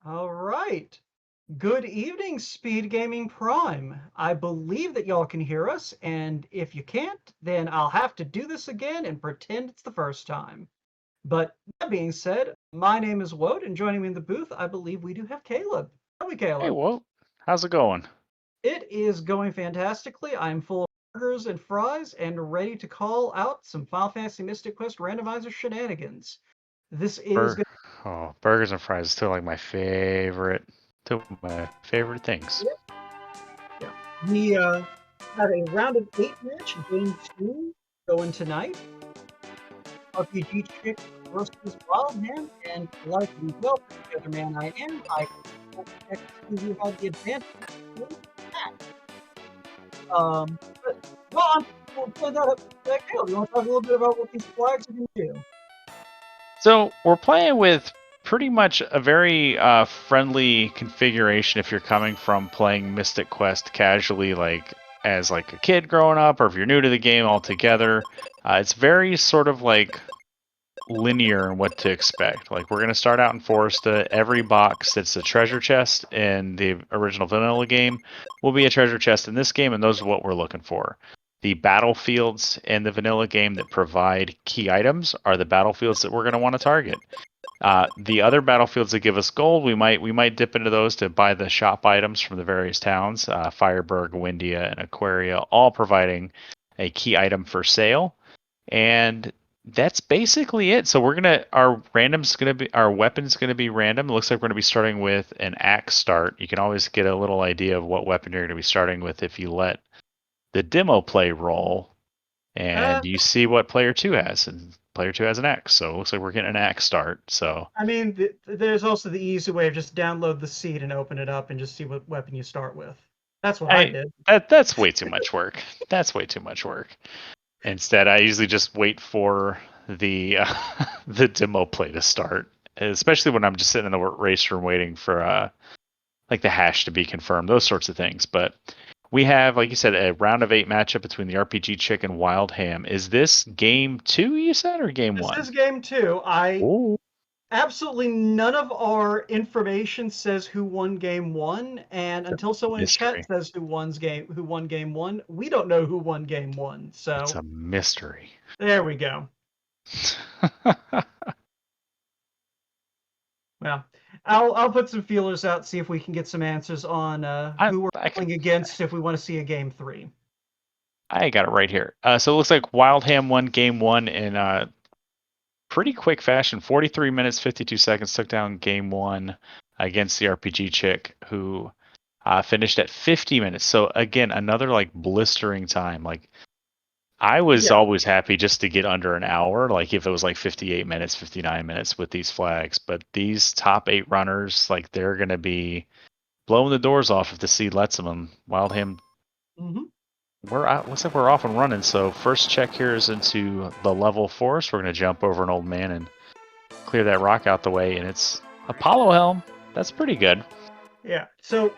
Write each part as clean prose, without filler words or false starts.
All right. Good evening, Speed Gaming Prime. I believe that y'all can hear us, and if you can't, then I'll have to do this again and pretend it's the first time. But that being said, my name is Wout, and joining me in the booth, I believe we do have Caleb. How are we, Hey, Caleb? Walt. How's it going? It is going fantastically. I'm full of burgers and fries and ready to call out some Final Fantasy Mystic Quest Randomizer shenanigans. This is Bur Burgers and fries is still like my favorite, two of my favorite things. Yeah. We have a round of 8 match, game 2, going tonight. RPGchick versus wildham, and like we will, the other man I am, I expect you have the advantage. But, well, we'll play that up. Caleb, you want to talk a little bit about what these flags are going to do? So we're playing with pretty much a very friendly configuration if you're coming from playing Mystic Quest casually, like as like a kid growing up, or if you're new to the game altogether. It's very sort of like linear in what to expect. Like we're gonna start out in Foresta. Every box that's a treasure chest in the original vanilla game will be a treasure chest in this game, and those are what we're looking for. The battlefields in the vanilla game that provide key items are the battlefields that we're going to want to target. The other battlefields that give us gold, we might dip into those to buy the shop items from the various towns, Fireburg, Windia, and Aquaria, all providing a key item for sale. And that's basically it. So our weapon's gonna be random. It looks like we're gonna be starting with an axe start. You can always get a little idea of what weapon you're gonna be starting with if you let the demo play roll, and you see what player 2 has, and player 2 has an axe. So it looks like we're getting an axe start. So I mean, there's also the easy way of just download the seed and open it up and just see what weapon you start with. That's what I did. That's way too much work. That's way too much work. Instead, I usually just wait for the the demo play to start, especially when I'm just sitting in the race room waiting for like the hash to be confirmed, those sorts of things. But we have, like you said, a round of 8 matchup between the RPGchick and wildham. Is this game 2, you said, or game 1? This is game 2. Absolutely none of our information says who won game 1, and until someone in chat Mystery. says who won game 1, we don't know who won game 1. So It's a mystery. there we go. Well, I'll put some feelers out, see if we can get some answers on who we're playing against if we want to see a game 3. I got it right here. So it looks like wildham won game 1 in pretty quick fashion. 43 minutes, 52 seconds, took down game 1 against the RPGchick, who finished at 50 minutes. So again, another like blistering time. Like I was always happy just to get under an hour, like if it was like 58 minutes, 59 minutes with these flags. But these top 8 runners, like they're going to be blowing the doors off if the seed lets them. And wildham, we're out. Looks like we're off and running. So first check here is into the level forest. We're going to jump over an old man and clear that rock out the way, and it's Apollo Helm. That's pretty good. Yeah. So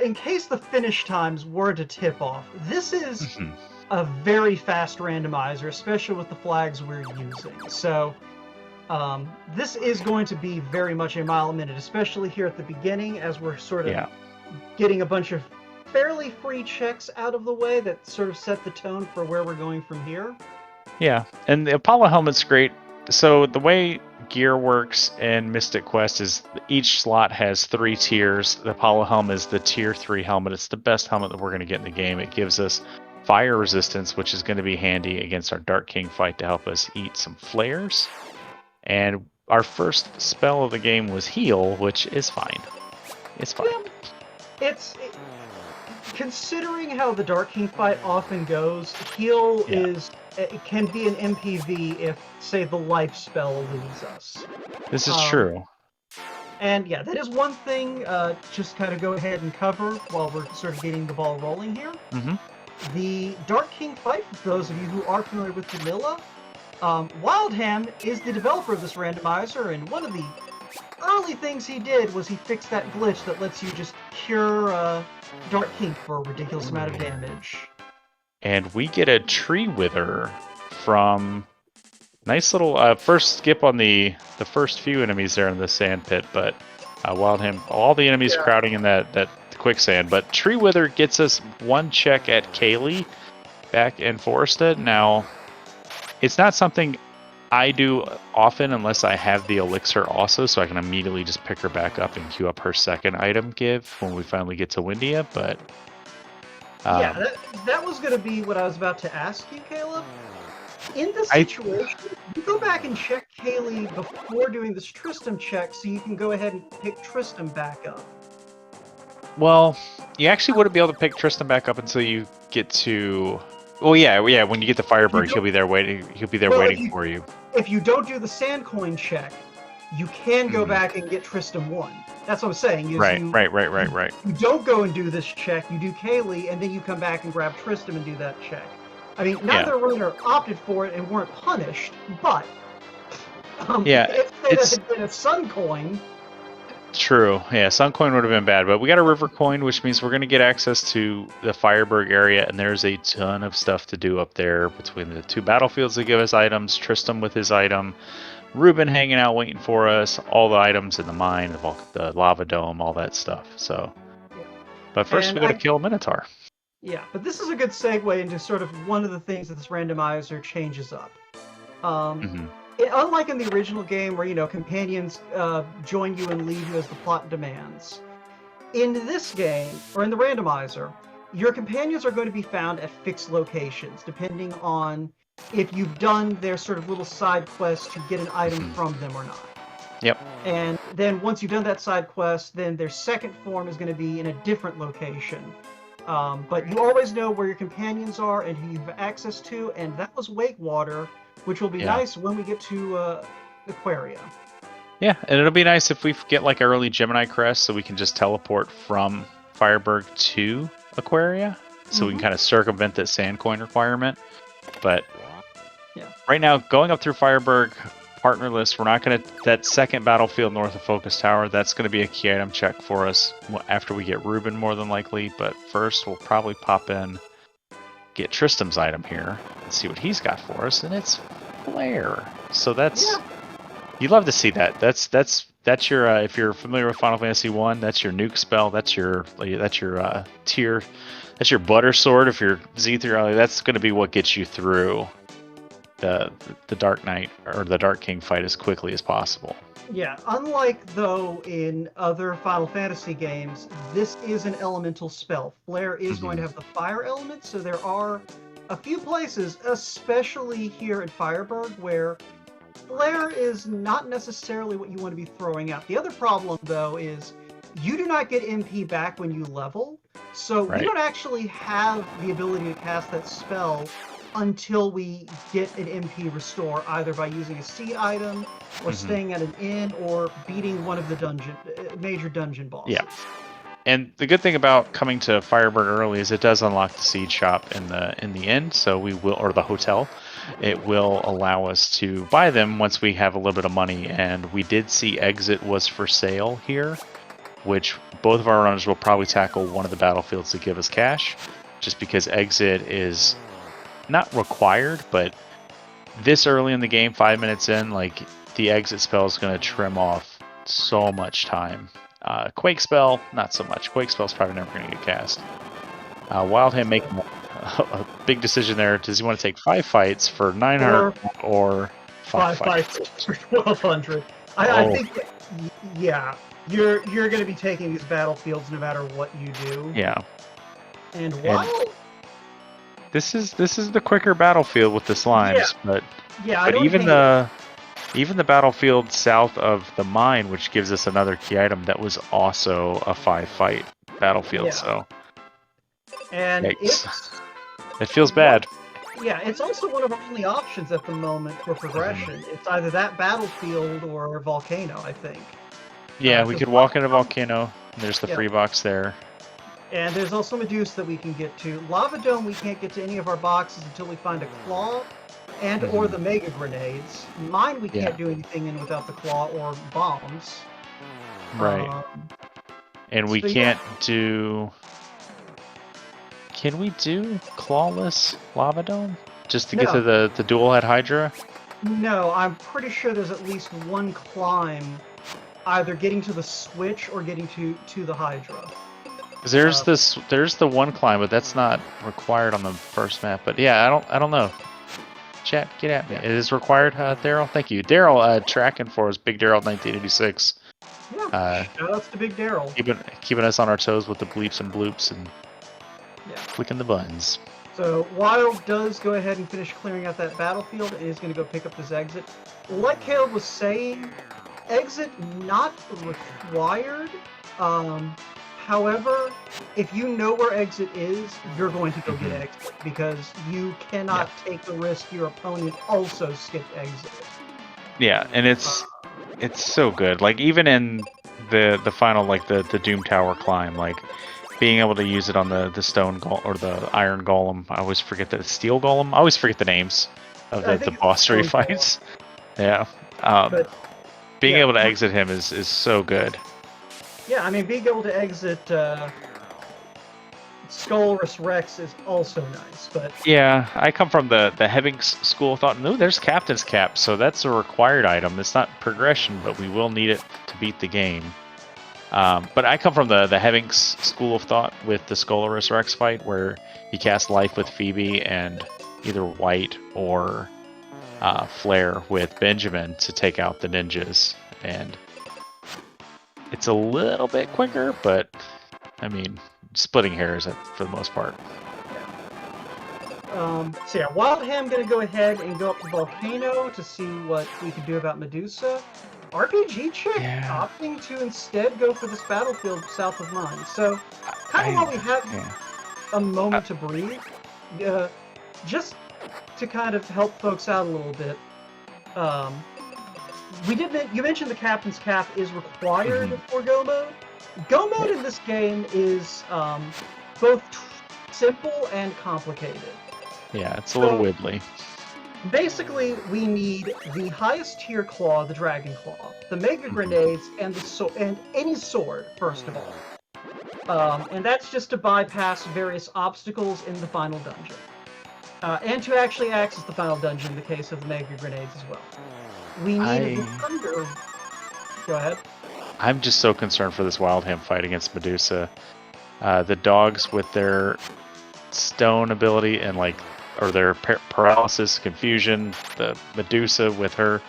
in case the finish times were to tip off, this is a very fast randomizer, especially with the flags we're using. So this is going to be very much a mile a minute, especially here at the beginning as we're sort of getting a bunch of fairly free checks out of the way that sort of set the tone for where we're going from here. Yeah, and the Apollo helmet's great. So the way gear works in Mystic Quest is each slot has 3 tiers. The Apollo helmet is the tier 3 helmet. It's the best helmet that we're going to get in the game. It gives us fire resistance, which is going to be handy against our Dark King fight to help us eat some flares. And our first spell of the game was heal, which is fine. It's fine. Yeah, considering how the Dark King fight often goes, heal it can be an MPV if, say, the life spell eludes us. This is true. And yeah, that is one thing, just kind of go ahead and cover while we're sort of getting the ball rolling here. The Dark King fight, for those of you who are familiar with vanilla, wildham is the developer of this randomizer, and one of the early things he did was he fixed that glitch that lets you just cure Dark King for a ridiculous amount of damage. And we get a tree wither from nice little first skip on the first few enemies there in the sand pit, but Wildham, all the enemies Yeah. crowding in that quicksand. But Tree Wither gets us one check at Kaylee back in Forested. Now, it's not something I do often unless I have the elixir also, so I can immediately just pick her back up and queue up her second item give when we finally get to Windia. But Yeah, that was going to be what I was about to ask you, Caleb. In this situation, you go back and check Kaylee before doing this Tristram check, so you can go ahead and pick Tristram back up. Well, you actually wouldn't be able to pick Tristram back up until you get to. Well, yeah. When you get to Firebird, he'll be there waiting. He'll be there waiting for you. If you don't do the sand coin check, you can go back and get Tristram 1. That's what I'm saying. Is Right. You don't go and do this check. You do Kaylee, and then you come back and grab Tristram and do that check. I mean, neither runner opted for it and weren't punished, but if it had been a Sun Coin. True. Yeah, Sun Coin would have been bad, but we got a River Coin, which means we're going to get access to the Fireberg area, and there's a ton of stuff to do up there between the two battlefields that give us items, Tristram with his item, Ruben hanging out waiting for us, all the items in the mine, the lava dome, all that stuff. So, but first we got to kill a Minotaur. Yeah, but this is a good segue into sort of one of the things that this randomizer changes up. Unlike in the original game where, companions join you and leave you as the plot demands, in this game, or in the randomizer, your companions are going to be found at fixed locations, depending on if you've done their sort of little side quest to get an item from them or not. Yep. And then once you've done that side quest, then their second form is going to be in a different location. But you always know where your companions are and who you have access to, and that was Wakewater, which will be nice when we get to Aquaria. Yeah, and it'll be nice if we get like an early Gemini crest so we can just teleport from Fireberg to Aquaria, so we can kind of circumvent that sand coin requirement. But right now, going up through Fireberg, partnerless, we're not going to, that second battlefield north of Focus Tower, that's going to be a key item check for us after we get Ruben, more than likely. But first, we'll probably pop in, get Tristram's item here, and see what he's got for us, and it's Flare. So that's, you love to see that. That's your, if you're familiar with Final Fantasy 1, that's your nuke spell, that's your tier, that's your butter sword. If you're Z3, that's going to be what gets you through the Dark Knight or the Dark King fight as quickly as possible. Yeah, unlike though in other Final Fantasy games, this is an elemental spell. Flare is going to have the fire element, so there are a few places, especially here at Fireberg, where Flare is not necessarily what you want to be throwing out. The other problem though is you do not get MP back when you level, so we don't actually have the ability to cast that spell until we get an MP restore, either by using a seed item, or staying at an inn, or beating one of the major dungeon bosses. Yeah. And the good thing about coming to Fireberg early is it does unlock the seed shop in the inn, so we will, or the hotel. It will allow us to buy them once we have a little bit of money. And we did see Exit was for sale here, which both of our runners will probably tackle one of the battlefields to give us cash, just because Exit is not required, but this early in the game, 5 minutes in, like, the Exit spell is going to trim off so much time. Quake spell, not so much. Quake spell's probably never going to get cast. Wildham making a big decision there. Does he want to take 5 fights for 900 or 5 fights for 1200? I think, you're going to be taking these battlefields no matter what you do. Yeah. And while this is the quicker battlefield with the slimes, but even the battlefield south of the mine, which gives us another key item, that was also a 5-fight battlefield. So, and it feels bad. Yeah, it's also one of our only options at the moment for progression. It's either that battlefield or Volcano, I think. Yeah, we could walk into Volcano. There's the free box there. And there's also Medusa that we can get to. Lava Dome, we can't get to any of our boxes until we find a claw and or the mega grenades. Mine, we can't do anything in without the claw or bombs. Right. And we can't do... Can we do Clawless Lava Dome? Just to get to the dual head Hydra? No, I'm pretty sure there's at least one climb either getting to the switch or getting to the Hydra. There's the one climb, but that's not required on the first map. But yeah, I don't know. Chat, get at me. Yeah. It is required, Daryl. Thank you, Daryl. Tracking for us, Big Daryl, 1986. Yeah. Shoutouts to Big Daryl. Keeping us on our toes with the bleeps and bloops and clicking the buttons. So Wild does go ahead and finish clearing out that battlefield and is going to go pick up his exit. Like Caleb was saying, exit not required. However, if you know where exit is, you're going to go get exit because you cannot take the risk your opponent also skipped exit. Yeah, and it's so good. Like even in the final, like the Doom Tower climb, like being able to use it on the stone golem or the iron golem. I always forget the steel golem. I always forget the names of the boss street fights. Yeah. Being able to exit him is so good. Yeah, I mean, being able to exit Skullrus Rex is also nice, but... Yeah, I come from the Heaving school of thought, no, there's Captain's Cap, so that's a required item. It's not progression, but we will need it to beat the game. But I come from the Heaving school of thought with the Skullrus Rex fight, where you cast Life with Phoebe and either White or Flare with Benjamin to take out the ninjas, and it's a little bit quicker, but I mean, splitting hairs for the most part. So yeah, Wildham gonna go ahead and go up the volcano to see what we can do about Medusa. RPGchick opting to instead go for this battlefield south of mine. So kind of while we have a moment to breathe, just to kind of help folks out a little bit. You mentioned the Captain's Cap is required for Go Mode. Go Mode in this game is both simple and complicated. Yeah, it's a little wibbly. Basically, we need the highest tier claw, the Dragon Claw, the Mega Grenades, and any sword, first of all. And that's just to bypass various obstacles in the final dungeon. And to actually access the final dungeon in the case of the Mega Grenades as well. We need the Thunder... Go ahead. I'm just so concerned for this Wildham fight against Medusa. The dogs with their stone ability and or their paralysis, confusion, the Medusa with her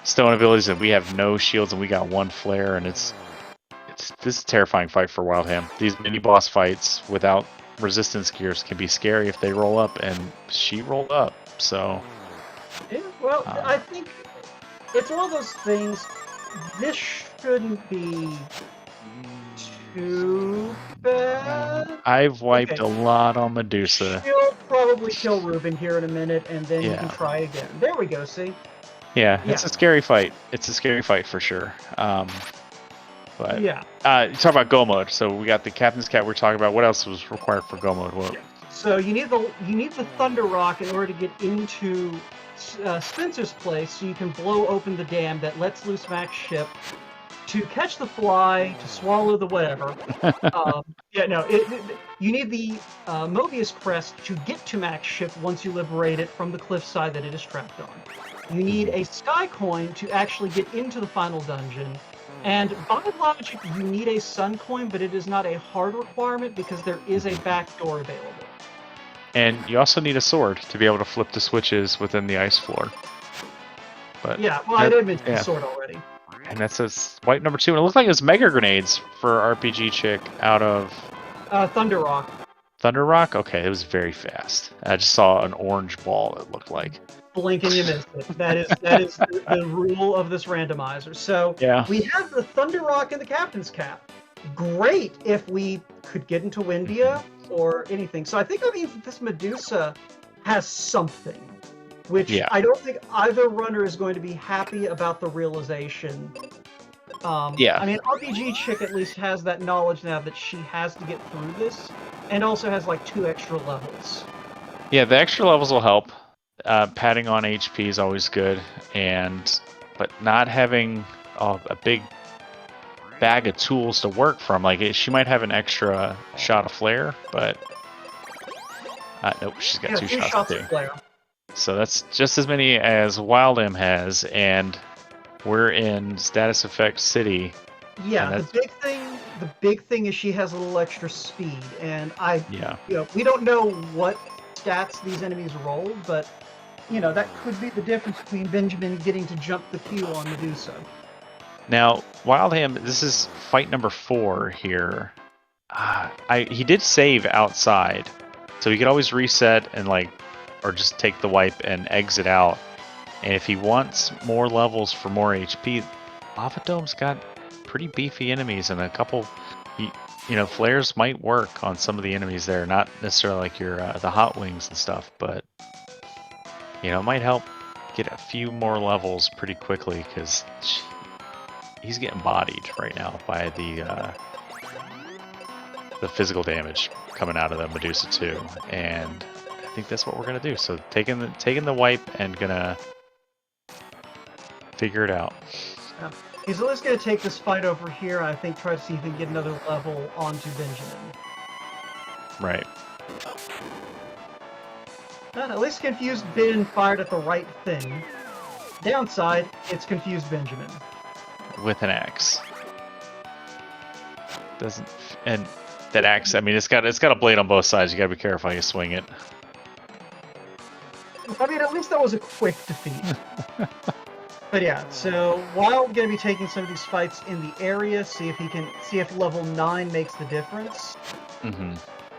stone abilities, and we have no shields and we got one flare, and this is a terrifying fight for Wildham. These mini boss fights without resistance gears can be scary if they roll up, and she rolled up, so... Yeah, well, I think it's one of those things, this shouldn't be too bad. I've wiped a lot on Medusa. She'll probably kill Ruben here in a minute, and then you can try again. There we go, see? Yeah, it's a scary fight. It's a scary fight for sure. But you talk about Go Mode. So we got the Captain's Cap we're talking about. What else was required for Go Mode? So you need the Thunder Rock in order to get into Spencer's place, so you can blow open the dam that lets loose Mac's ship to catch the fly, to swallow the whatever. You need the Mobius Crest to get to Mac's ship once you liberate it from the cliffside that it is trapped on. You need a Sky Coin to actually get into the final dungeon. And by logic, you need a Sun Coin, but it is not a hard requirement because there is a back door available. And you also need a sword to be able to flip the switches within the ice floor. But I did mention the sword already. And that says white number 2, and it looked like it was Mega Grenades for RPGchick out of... Thunder Rock. Thunder Rock? Okay, it was very fast. I just saw an orange ball, it looked like. Blink and you missed it. That is the rule of this randomizer. So we have the Thunder Rock and the Captain's Cap. Great if we could get into Windia or anything. So I think that means that this Medusa has something, which I don't think either runner is going to be happy about the realization. I mean, RPGchick at least has that knowledge now that she has to get through this, and also has like 2 extra levels. Yeah, the extra levels will help. Padding on HP is always good, but not having a big bag of tools to work from. Like, she might have an extra shot of flare, but nope, she's got 2 shots of flare. So that's just as many as Wildham has, and we're in Status Effect City. Yeah, the big thing is she has a little extra speed, and we don't know what stats these enemies roll, but that could be the difference between Benjamin getting to jump the queue on Medusa. Now, Wildham, this is fight number 4 here. He did save outside, so he could always reset and or just take the wipe and exit out. And if he wants more levels for more HP, Lava Dome's got pretty beefy enemies, and a couple, flares might work on some of the enemies there. Not necessarily like your the hot wings and stuff, but it might help get a few more levels pretty quickly, because he's getting bodied right now by the physical damage coming out of the Medusa 2, and I think that's what we're gonna do. So taking the wipe and gonna figure it out. He's at least gonna take this fight over here. I think try to see if he can get another level onto Benjamin. Right. At least Confused Ben fired at the right thing. Downside, it's Confused Benjamin. With an axe. And that axe, I mean, it's got a blade on both sides. You gotta be careful how you swing it. I mean, at least that was a quick defeat. But yeah, so Wild gonna be taking some of these fights in the area, see if level 9 makes the difference. Mm-hmm.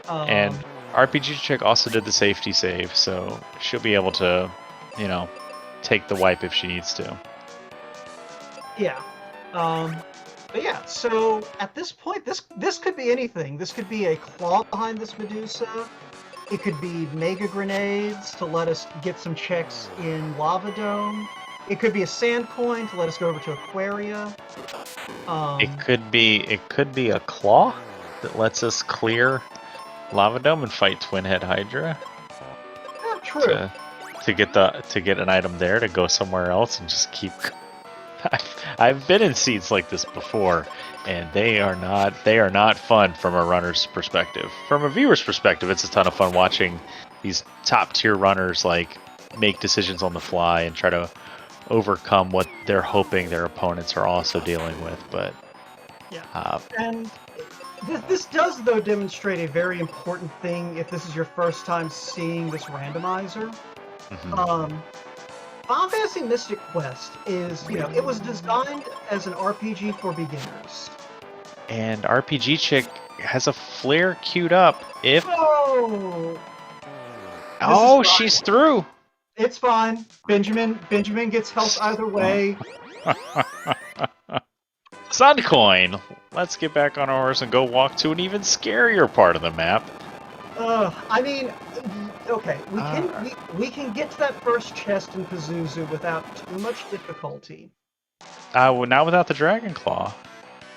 And RPGchick also did the safety save, so she'll be able to, take the wipe if she needs to. Yeah. But yeah, so at this point, this could be anything. This could be a claw behind this Medusa. It could be mega grenades to let us get some checks in Lava Dome. It could be a sand coin to let us go over to Aquaria. It could be a claw that lets us clear Lava Dome and fight Twin Head Hydra. Yeah, true. To get an item there to go somewhere else and just keep. I've been in seats like this before, and they are not fun from a runner's perspective. From a viewer's perspective, it's a ton of fun watching these top tier runners make decisions on the fly and try to overcome what they're hoping their opponents are also dealing with. But yeah, and this does though demonstrate a very important thing if this is your first time seeing this randomizer. Mm-hmm. Final Fantasy Mystic Quest is, it was designed as an RPG for beginners. And RPGchick has a flare queued up if... Oh, she's through! It's fine. Benjamin gets health either way. Sun Coin! Let's get back on our horse and go walk to an even scarier part of the map. I mean... Okay, we can get to that first chest in Pazuzu without too much difficulty. Well, not without the Dragon Claw.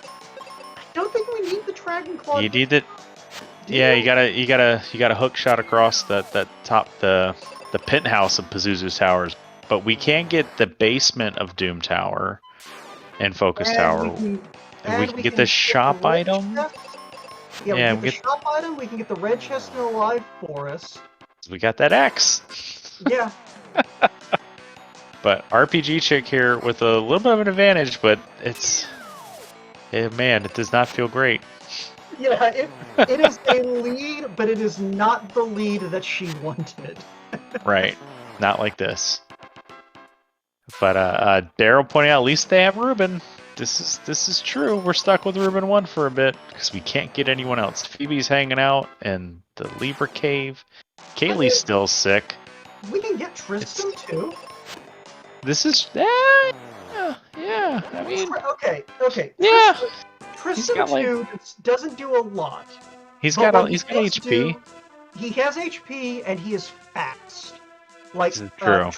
I don't think we need the Dragon Claw. You need it. Yeah, you gotta hook shot across that top the penthouse of Pazuzu's towers. But we can get the basement of Doom Tower and Focus Tower. We can get the shop item. Yeah, we get the shop item. We can get the red chest in the Alive Forest. We got that X. Yeah. But RPGchick here with a little bit of an advantage, but man, it does not feel great. Yeah, it is a lead, but it is not the lead that she wanted. Right. Not like this. But Daryl pointing out, at least they have Ruben. This is true. We're stuck with Ruben 1 for a bit because we can't get anyone else. Phoebe's hanging out in the Libra Cave. Kaylee's still sick. We can get Tristan too. This is yeah. I mean, okay. Yeah. Tristan 2 doesn't do a lot. He's got HP. He has HP and he is fast. Like true.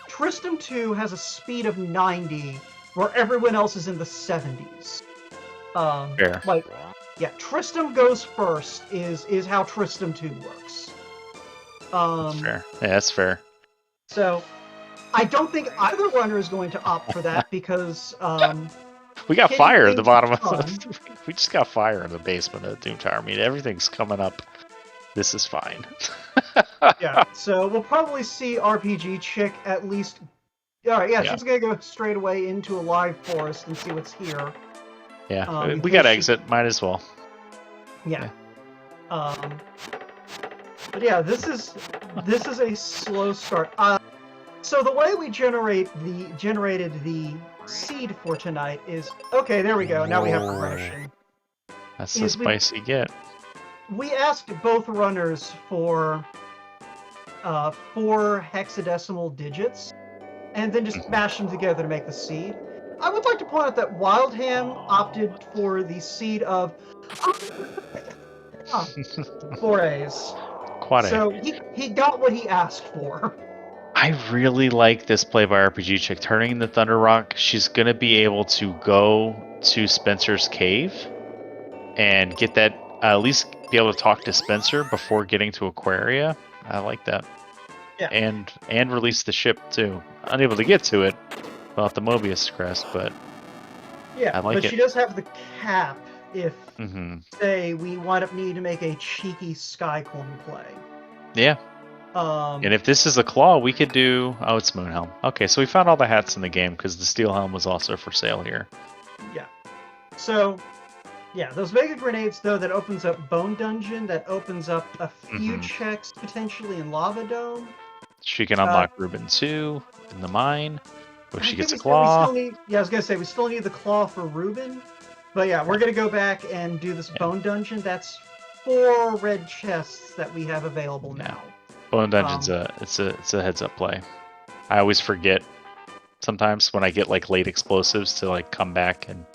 Tristan 2 has a speed of 90, where everyone else is in the 70s. Fair. Tristan goes first is how Tristan 2 works. That's fair. Yeah, that's fair. So, I don't think either runner is going to opt for that because we got fire at the bottom we just got fire in the basement of the Doom Tower. I mean, everything's coming up. This is fine. Yeah, so we'll probably see RPGchick at least All right, yeah, she's gonna go straight away into a live forest and see what's here. Yeah, we got to exit. Might as well. Yeah. But yeah, this is a slow start. So the way we generated the seed for tonight is okay. There we go. Now we have progression. That's the spicy get. We asked both runners for 4 hexadecimal digits, and then just mash them together to make the seed. I would like to point out that Wildham opted for the seed of 4 A's. Quad A. So he got what he asked for. I really like this play by RPGchick. Turning the Thunder Rock, she's going to be able to go to Spencer's cave and get that, at least be able to talk to Spencer before getting to Aquaria. I like that. Yeah. And release the ship too. Unable to get to it without the Mobius crest, but yeah, I like it. But she does have the cap if, say, we wind up needing to make a cheeky Skycoin play. Yeah. And if this is a claw, we could do... Oh, it's Moonhelm. Okay, so we found all the hats in the game because the Steel Helm was also for sale here. Yeah. So, yeah, those Mega Grenades, though, that opens up Bone Dungeon, that opens up a few checks potentially in Lava Dome. She can unlock Reuben 2 in the mine. If she gets a claw. I was going to say, we still need the claw for Reuben. But yeah, we're going to go back and do this Bone Dungeon. That's 4 red chests that we have available now. Bone Dungeon's it's a heads up play. I always forget sometimes when I get like late explosives to like come back and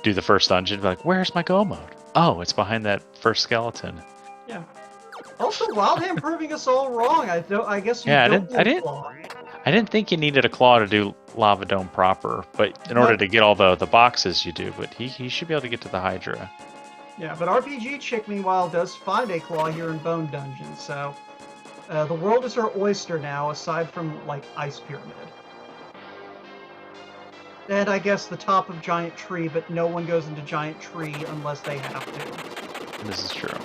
do the first dungeon. Be like, where's my go mode? Oh, it's behind that first skeleton. Yeah. Also, Wildham proving us all wrong. I guess you don't need a claw. I didn't think you needed a claw to do Lava Dome proper, but in order to get all the boxes you do. But he should be able to get to the Hydra. Yeah, but RPGchick meanwhile does find a claw here in Bone Dungeon, so. The world is her oyster now, aside from, like, Ice Pyramid. And I guess the top of Giant Tree, but no one goes into Giant Tree unless they have to. This is true.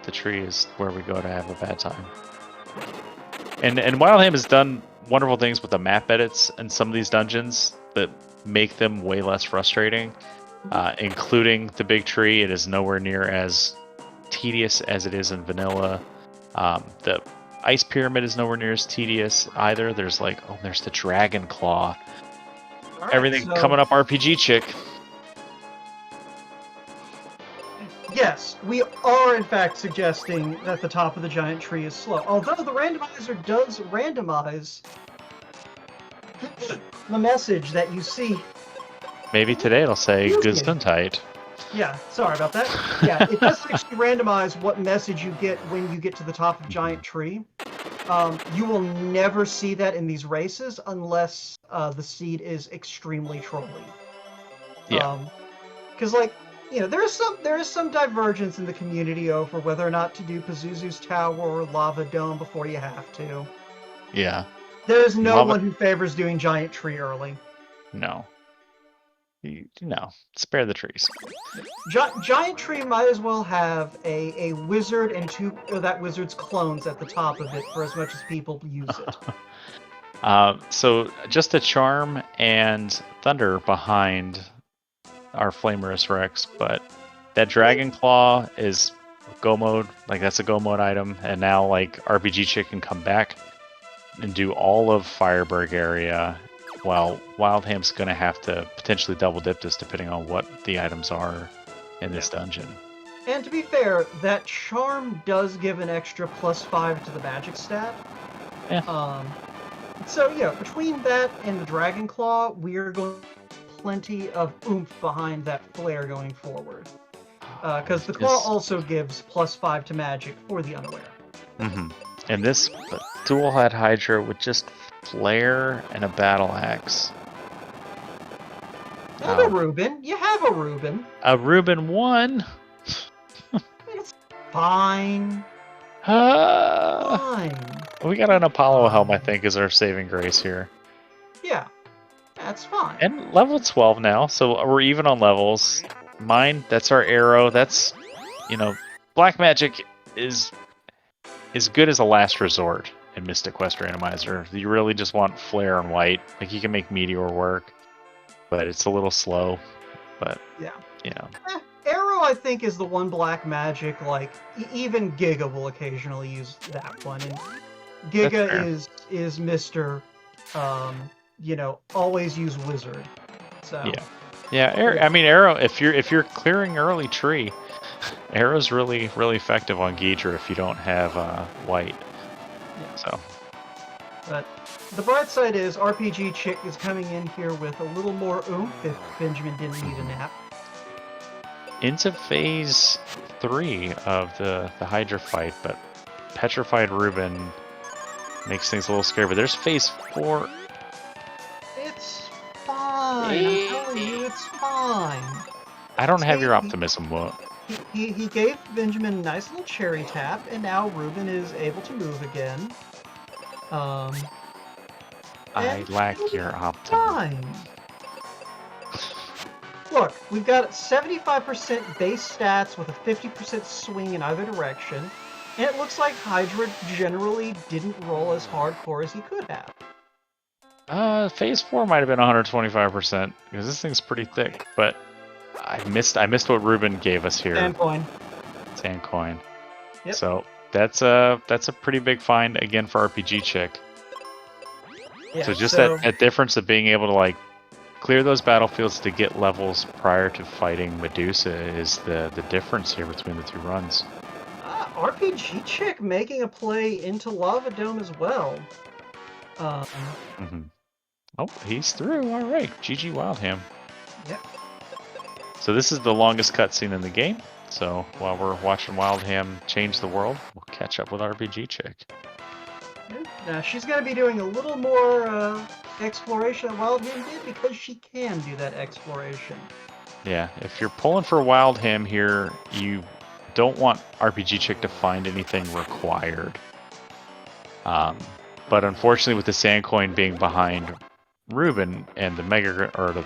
The tree is where we go to have a bad time. And Wildham has done wonderful things with the map edits in some of these dungeons that make them way less frustrating, including the big tree. It is nowhere near as tedious as it is in vanilla. The Ice Pyramid is nowhere near as tedious either. There's like, there's the Dragon Claw. Right, everything coming up RPGchick. Yes, we are in fact suggesting that the top of the giant tree is slow. Although the randomizer does randomize the message that you see. Maybe today it'll say Gesundheit. Yeah, sorry about that. Yeah, it does actually randomize what message you get when you get to the top of Giant Tree. You will never see that in these races unless the seed is extremely trolly. Yeah. Because, like, you know, there is some divergence in the community over whether or not to do Pazuzu's Tower or Lava Dome before you have to. Yeah. There is no one who favors doing Giant Tree early. No. No, spare the trees. Giant Tree might as well have a wizard and 2 of that wizard's clones at the top of it for as much as people use it. So just a charm and thunder behind our Flamerous Rex, but that Dragon Claw is go mode, like that's a go mode item, and now like RPGchick can come back and do all of Fireberg area. While Wildham's going to have to potentially double dip this depending on what the items are in this dungeon. And to be fair, that charm does give an extra +5 to the magic stat. Yeah. So yeah, between that and the Dragon Claw, we're going plenty of oomph behind that flare going forward. Because the Claw also gives +5 to magic for the unaware. And this dual head Hydra with just flare and a battle axe. You have a Reuben. You have a Reuben. A Reuben 1. It's fine. Fine. We got an Apollo helm, I think, is our saving grace here. Yeah, that's fine. And level 12 now, so we're even on levels. Mine, that's our arrow. That's, you know, black magic is as good as a last resort. in Mystic Quest Randomizer. You really just want flare and white. Like you can make meteor work, but it's a little slow. But Yeah. Arrow, I think, is the one black magic. Like even Giga will occasionally use that one, and Giga is Mr. Always use wizard. So I mean Arrow. If you're clearing early tree, Arrow's really effective on Geedra if you don't have white. Yeah. So. But the bright side is RPGchick is coming in here with a little more oomph if Benjamin didn't need a nap. Into phase 3 of the Hydra fight, but Petrified Ruben makes things a little scary. But there's phase 4. It's fine. I'm telling you, it's fine. I don't have your optimism, Will. He gave Benjamin a nice little cherry tap, and now Ruben is able to move again. I lack your optimism. Fine. Look, we've got 75% base stats with a 50% swing in either direction, and it looks like Hydra generally didn't roll as hardcore as he could have. Phase 4 might have been 125%, because this thing's pretty thick, but I missed what Ruben gave us here. Sand coin. Yep. So that's a pretty big find again for RPGchick. Yeah, so just that difference of being able to like clear those battlefields to get levels prior to fighting Medusa is the difference here between the two runs. RPGchick making a play into Lava Dome as well. Oh, he's through. All right, GG Wildham. Yep. So this is the longest cutscene in the game. So while we're watching Wildham change the world, we'll catch up with RPGchick. Now she's going to be doing a little more exploration than Wildham did because she can do that exploration. Yeah, if you're pulling for Wildham here, you don't want RPGchick to find anything required. But unfortunately, with the sand coin being behind Ruben and the mega, or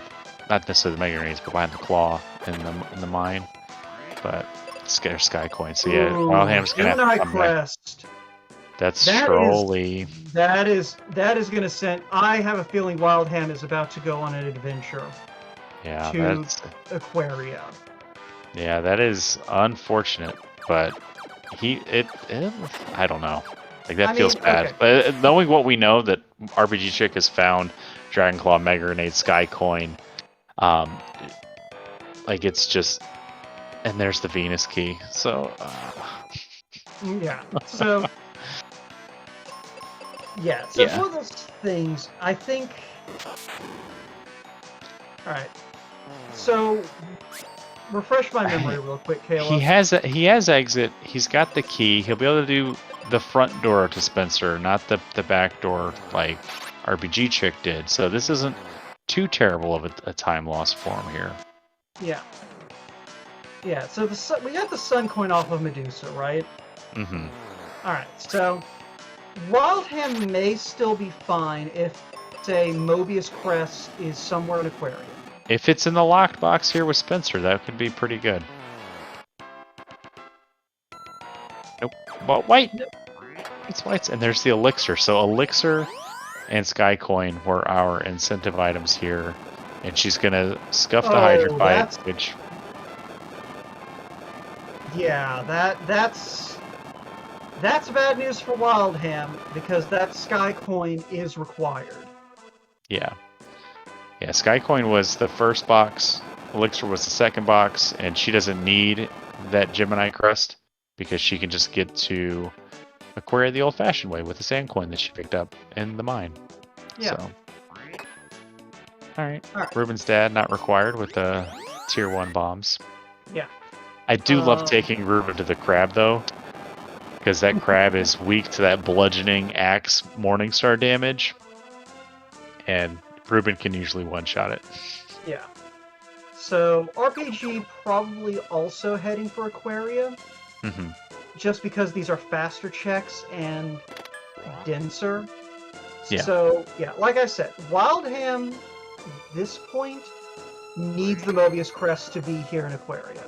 not necessarily the mega grenades, but behind the claw in the mine, but scare sky coin. So yeah, Wildham's gonna have to come back. That's Trolley. That is gonna send. I have a feeling Wildham is about to go on an adventure. Yeah, to Aquaria. Yeah, that is unfortunate, but I don't know. Like that feels bad. Okay. But knowing what we know that RPGchick has found Dragon Claw, Mega Grenade, Sky Coin, like it's just, and there's the Venus Key. So yeah. So yeah. So for those things, I think. All right. So refresh my memory real quick, Caleb. He has exit. He's got the key. He'll be able to do the front door to Spencer, not the back door like RPGchick did. So this isn't too terrible of a time loss for him here. Yeah. Yeah. So we got the Sun Coin off of Medusa, right? Mm-hmm. All right. So Wildham may still be fine if, say, Mobius Crest is somewhere in Aquarium. If it's in the locked box here with Spencer, that could be pretty good. Nope. But white. Nope. It's whites. And there's the elixir. So elixir and sky coin were our incentive items here. And she's gonna scuff the Hydra fight, which. Yeah, that's bad news for Wildham because that sky coin is required. Yeah. Yeah, Sky Coin was the first box, Elixir was the second box, and she doesn't need that Gemini crest because she can just get to Aquaria the old-fashioned way with the sand coin that she picked up in the mine. Yeah. So. All right. Ruben's dad not required with the tier 1 bombs. Yeah. I do love taking Ruben to the crab though, because that crab is weak to that bludgeoning axe Morningstar damage, and Ruben can usually one-shot it. Yeah. So RPG probably also heading for Aquaria. Mm-hmm. Just because these are faster checks and denser. Yeah. So yeah, like I said, Wildham this point needs the Mobius Crest to be here in Aquaria.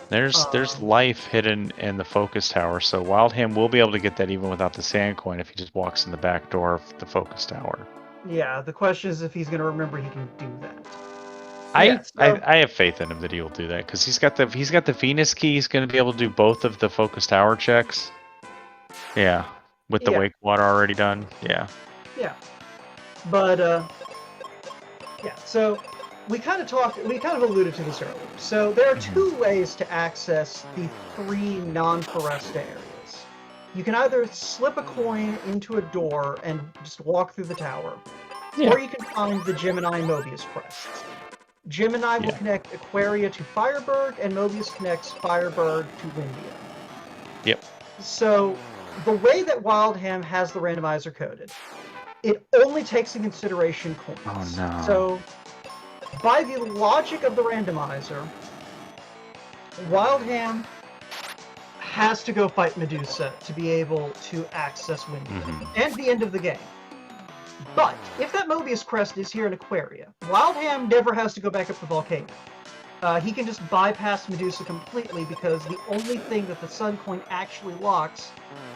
There's life hidden in the focus tower, so Wildham will be able to get that even without the sand coin if he just walks in the back door of the focus tower. Yeah, the question is if he's going to remember he can do that. I have faith in him that he'll do that because he's got the Venus key. He's going to be able to do both of the focus tower checks. Yeah, with the wake water already done. Yeah. Yeah, but yeah. So we kind of alluded to this earlier. So there are two ways to access the 3 non-Foresta areas. You can either slip a coin into a door and just walk through the tower, or you can find the Gemini and Mobius crests. Gemini will connect Aquaria to Firebird, and Mobius connects Firebird to Windia. Yep. So the way that Wildham has the randomizer coded, it only takes into consideration coins. Oh no. So by the logic of the randomizer, Wildham has to go fight Medusa to be able to access Windia and the end of the game. But if that Mobius crest is here in Aquaria, Wildham never has to go back up the volcano. He can just bypass Medusa completely because the only thing that the Sun Coin actually locks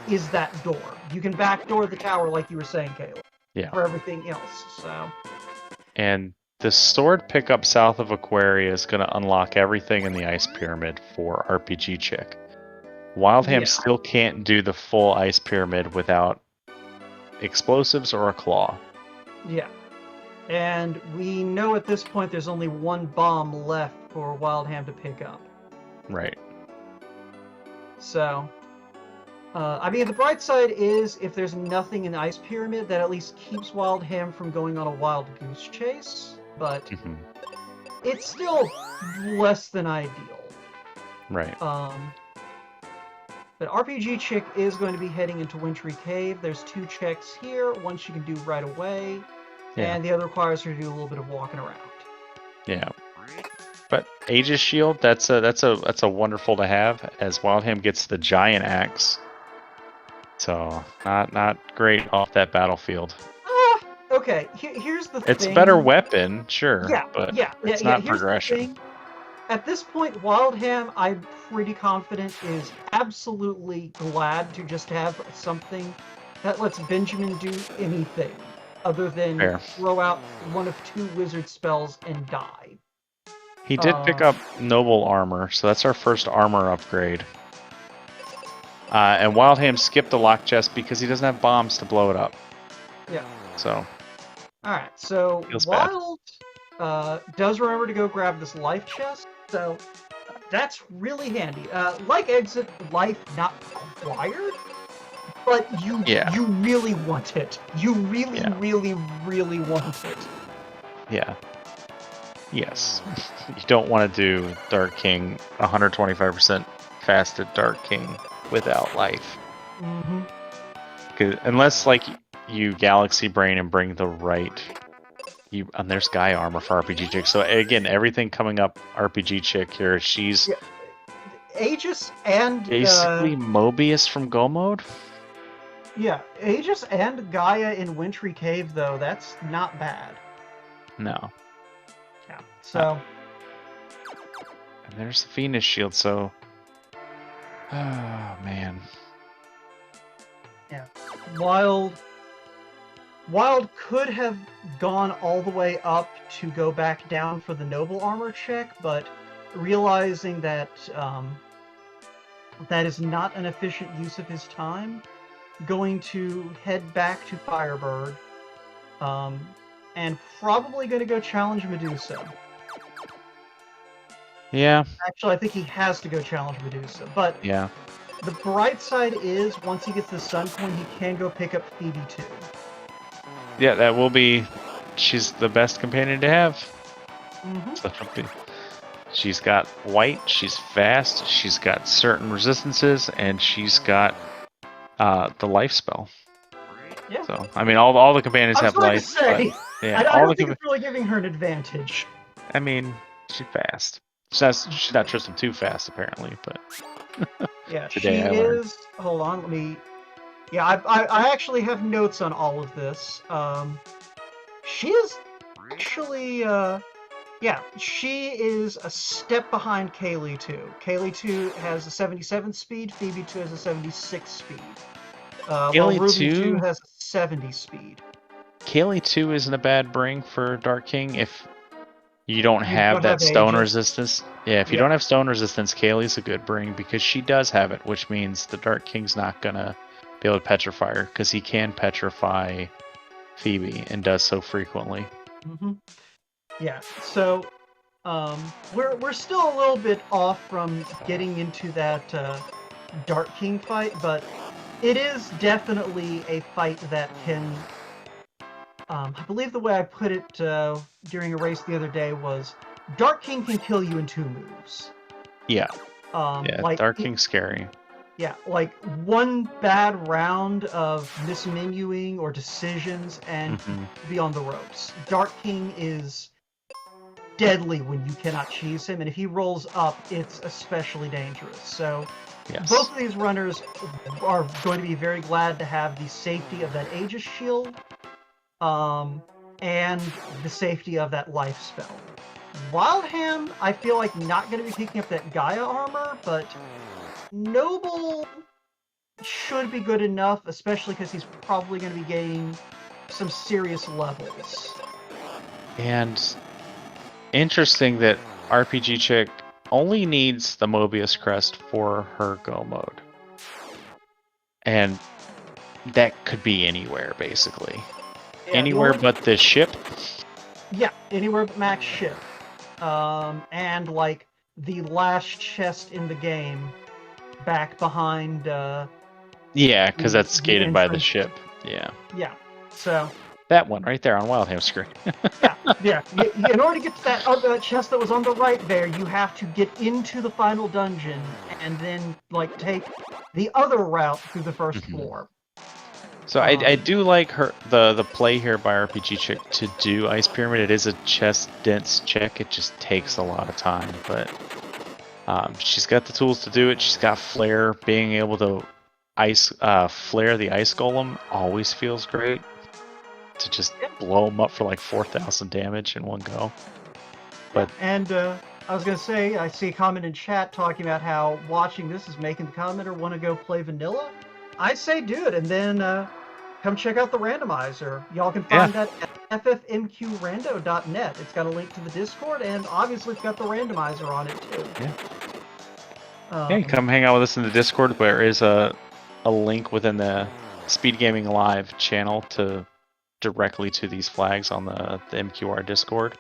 is that door. You can backdoor the tower like you were saying, Caleb. Yeah. For everything else, so. And the sword pickup south of Aquaria is going to unlock everything in the Ice Pyramid for RPGchick. Wildham still can't do the full Ice Pyramid without explosives or a claw. Yeah. And we know at this point there's only one bomb left for Wildham to pick up. Right. So, I mean, the bright side is if there's nothing in the Ice Pyramid, that at least keeps Wildham from going on a wild goose chase, but it's still less than ideal. Right. But RPGchick is going to be heading into Wintry Cave. There's 2 checks here, one she can do right away, and the other requires her to do a little bit of walking around. Yeah. But Aegis Shield, that's a wonderful to have as Wildham gets the giant axe. So not great off that battlefield. Okay, here's the thing. It's a better weapon, sure, but it's not here's progression. The thing. At this point, Wildham, I'm pretty confident, is absolutely glad to just have something that lets Benjamin do anything other than throw out one of 2 wizard spells and die. He did pick up Noble Armor, so that's our first armor upgrade. And Wildham skipped the lock chest because he doesn't have bombs to blow it up. Yeah. So. Alright, so Wild does remember to go grab this life chest, so that's really handy. Like Exit, life not required, but you really want it. You really, really want it. Yeah. Yes. You don't want to do Dark King 125% fasted Dark King without life. Unless, like, you Galaxy Brain and bring the right... and there's Guy Armor for RPGchick. So, again, everything coming up RPGchick here, she's... Aegis and... basically Mobius from Go Mode? Yeah, Aegis and Gaia in Wintry Cave, though, that's not bad. No. Yeah, so... And there's the Venus Shield, so... Oh, man. Yeah. Wild could have gone all the way up to go back down for the Noble Armor check, but realizing that that is not an efficient use of his time, going to head back to Firebird, and probably going to go challenge Medusa. Yeah. Actually, I think he has to go challenge Medusa, but yeah. The bright side is, once he gets the Sun Coin, he can go pick up Phoebe too. Yeah, that will be... She's the best companion to have. So she's got white, she's fast, she's got certain resistances, and she's got the life spell. Yeah. So, I mean, all the companions have life. But, yeah, I don't think it's really giving her an advantage. I mean, she's fast. She's not Tristan too fast, apparently, but... Yeah, she is... Hold on, let me... Yeah, I actually have notes on all of this. She is actually Yeah, she is a step behind Kaylee 2. Kaylee 2 has a 77 speed, Phoebe 2 has a 76 speed. While Kaylee Ruby 2 2, has a 70 speed. Kaylee 2 isn't a bad bring for Dark King if you don't You have don't that have stone Aegis. resistance. Yeah, if you Yeah. don't have stone resistance, Kaylee's a good bring because she does have it, which means the Dark King's not gonna be able to petrify her because he can petrify Phoebe and does so frequently. Mm-hmm. Yeah. So we're still a little bit off from getting into that Dark King fight, but it is definitely a fight that can. I believe the way I put it during a race the other day was Dark King can kill you in 2 moves. Yeah, Like Dark King's scary. yeah, like one bad round of mismenuing or decisions and be on the ropes. Dark King is deadly when you cannot cheese him, and if he rolls up, it's especially dangerous. So Yes. both of these runners are going to be very glad to have the safety of that Aegis shield, and the safety of that life spell. Wildham, I feel like not going to be picking up that Gaia armor, but Noble should be good enough, especially because he's probably going to be getting some serious levels. And interesting that RPGchick only needs the Mobius crest for her go mode. And that could be anywhere, basically. Yeah, anywhere but the ship? Yeah, anywhere but Max ship. And like the last chest in the game back behind Yeah, because that's the gated by the entrance. ship. Yeah. Yeah. So that one right there on Wildham screen. yeah. In order to get to that other chest that was on the right there, you have to get into the final dungeon and then like take the other route through the first floor. So I do like the play here by RPGchick to do Ice Pyramid. It is a chest dense check. It just takes a lot of time, but she's got the tools to do it. She's got Flare. Being able to flare the Ice Golem always feels great. To just blow them up for like 4,000 damage in one go. But and I was gonna say, I see a comment in chat talking about how watching this is making the commenter want to go play vanilla. I say do it, and then come check out the randomizer. Y'all can find that at ffmqrando.net. It's got a link to the Discord, and obviously it's got the randomizer on it too. Yeah. Come hang out with us in the Discord. There is a link within the SpeedGaming Live channel to directly to these flags on the MQR Discord.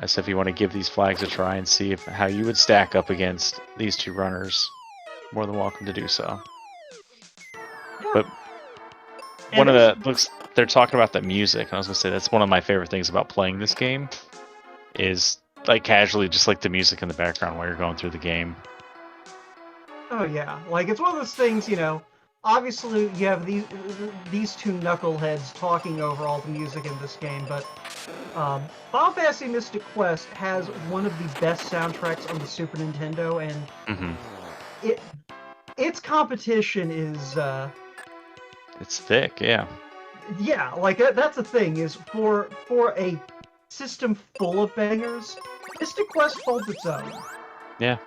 So if you want to give these flags a try and see how you would stack up against these two runners, more than welcome to do so. But one of the books, they're talking about the music, and I was going to say that's one of my favorite things about playing this game, is like casually just like the music in the background while you're going through the game. Oh yeah, like it's one of those things, you know, obviously you have these two knuckleheads talking over all the music in this game, but Final Fantasy Mystic Quest has one of the best soundtracks on the Super Nintendo, and its competition is it's thick, yeah. Yeah, like that's the thing is for a system full of bangers, Mystic Quest holds its own. Yeah.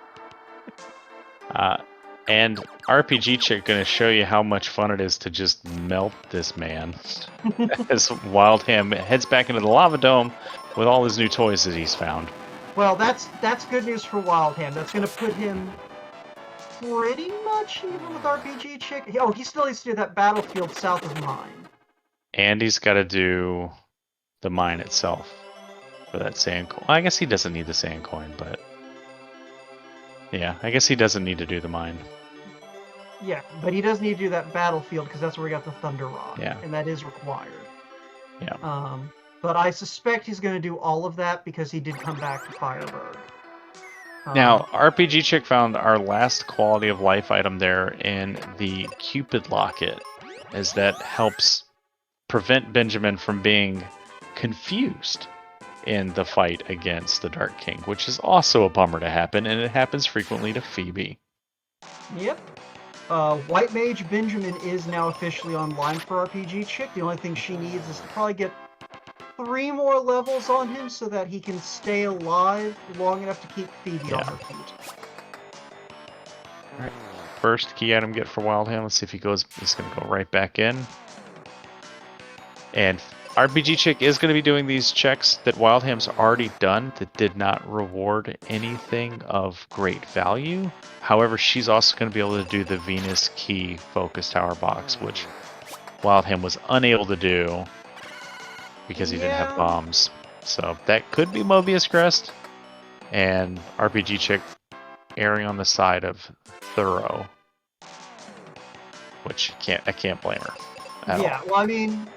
And RPGchick gonna show you how much fun it is to just melt this man as Wildham heads back into the lava dome with all his new toys that he's found. Well, that's good news for Wildham. That's gonna put him pretty much even with RPGchick. Oh, he still needs to do that battlefield south of mine. And he's got to do the mine itself for that sand coin. I guess he doesn't need the sand coin, but yeah, I guess he doesn't need to do the mine. Yeah, but he does need to do that battlefield because that's where we got the Thunder Rock. Yeah. And that is required. Yeah. But I suspect he's going to do all of that because he did come back to Firebird. Now, RPGchick found our last quality of life item there in the Cupid Locket, as that helps prevent Benjamin from being confused in the fight against the Dark King, which is also a bummer to happen, and it happens frequently to Phoebe. Yep. White Mage Benjamin is now officially online for RPGchick. The only thing she needs is to probably get 3 more levels on him so that he can stay alive long enough to keep Phoebe on her feet. All right. First key item get for Wildham. Let's see if he goes. He's going to go right back in. And RPGchick is going to be doing these checks that Wildham's already done that did not reward anything of great value. However, she's also going to be able to do the Venus Key Focus Tower box, which Wildham was unable to do because he didn't have bombs. So that could be Mobius Crest, and RPGchick erring on the side of thorough, which I can't blame her. Yeah, well, I mean,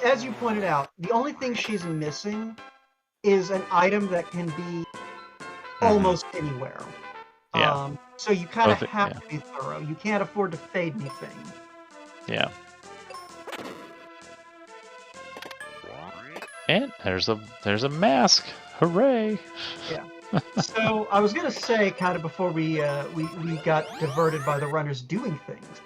as you pointed out, the only thing she's missing is an item that can be almost anywhere. Yeah. So you kind of have to be thorough. You can't afford to fade anything. Yeah. And there's a mask. Hooray! Yeah. So I was gonna say, kind of before we got diverted by the runners doing things.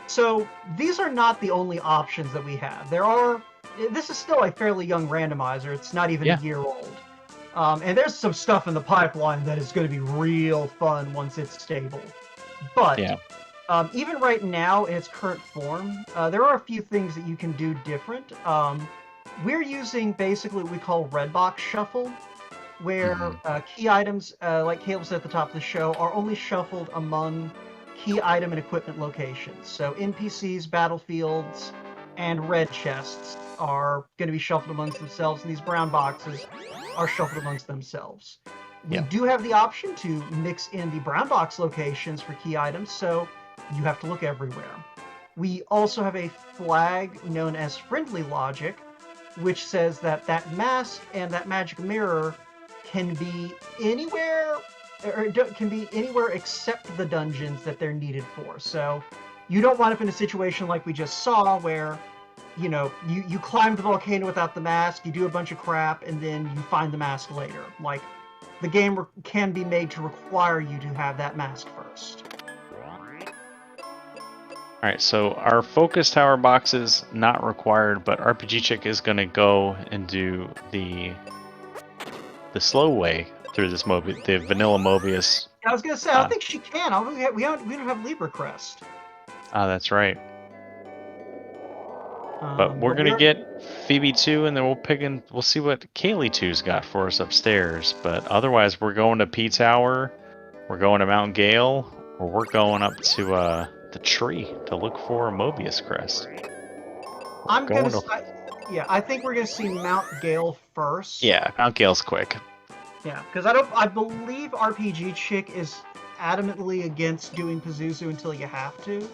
So these are not the only options that we have. This is still a fairly young randomizer. It's not even a year old. And there's some stuff in the pipeline that is going to be real fun once it's stable. But even right now in its current form, there are a few things that you can do different. We're using basically what we call red box shuffle, where key items, like Caleb said at the top of the show, are only shuffled among key item and equipment locations. So NPCs, battlefields, and red chests are going to be shuffled amongst themselves, and these brown boxes are shuffled amongst themselves. We do have the option to mix in the brown box locations for key items, so you have to look everywhere. We also have a flag known as friendly logic, which says that mask and that magic mirror can be anywhere, or can be anywhere except the dungeons that they're needed for. So you don't wind up in a situation like we just saw where, you know, you climb the volcano without the mask, you do a bunch of crap, and then you find the mask later. Like, the game can be made to require you to have that mask first. Alright, so our focus tower box is not required, but RPGchick is going to go and do the slow way through this the vanilla Mobius. I was gonna say, I don't think she can. We don't have Libra Crest. Ah, that's right. But we're gonna get Phoebe 2, and then we'll see what Kaylee 2's got for us upstairs. But otherwise, we're going to P Tower, we're going to Mount Gale, or we're going up to the tree to look for a Mobius Crest. I think we're gonna see Mount Gale first. Yeah, Mount Gale's quick. Yeah, because I believe RPGchick is adamantly against doing Pazuzu until you have to.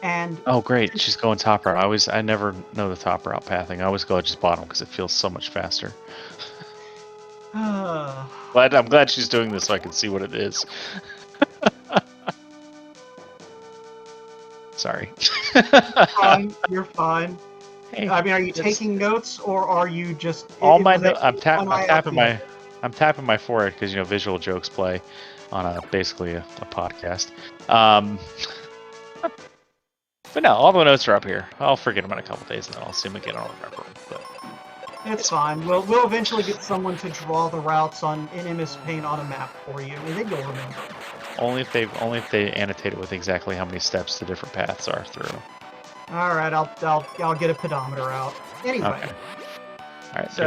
And oh great, she's going top route. I never know the top route pathing. I always go just bottom because it feels so much faster. But I'm glad she's doing this so I can see what it is. Sorry. You're fine. Hey, I mean, are you taking notes or are you just? All my notes. I'm tapping my forehead because visual jokes play on basically a podcast. But no, all the notes are up here. I'll forget them in a couple days, and then I'll see them again. I'll remember them. But it's fine. We'll eventually get someone to draw the routes in MS Paint on a map for you, and then you'll remember. Only if they annotate it with exactly how many steps the different paths are through. All right, I'll get a pedometer out. Anyway. Okay. All right. So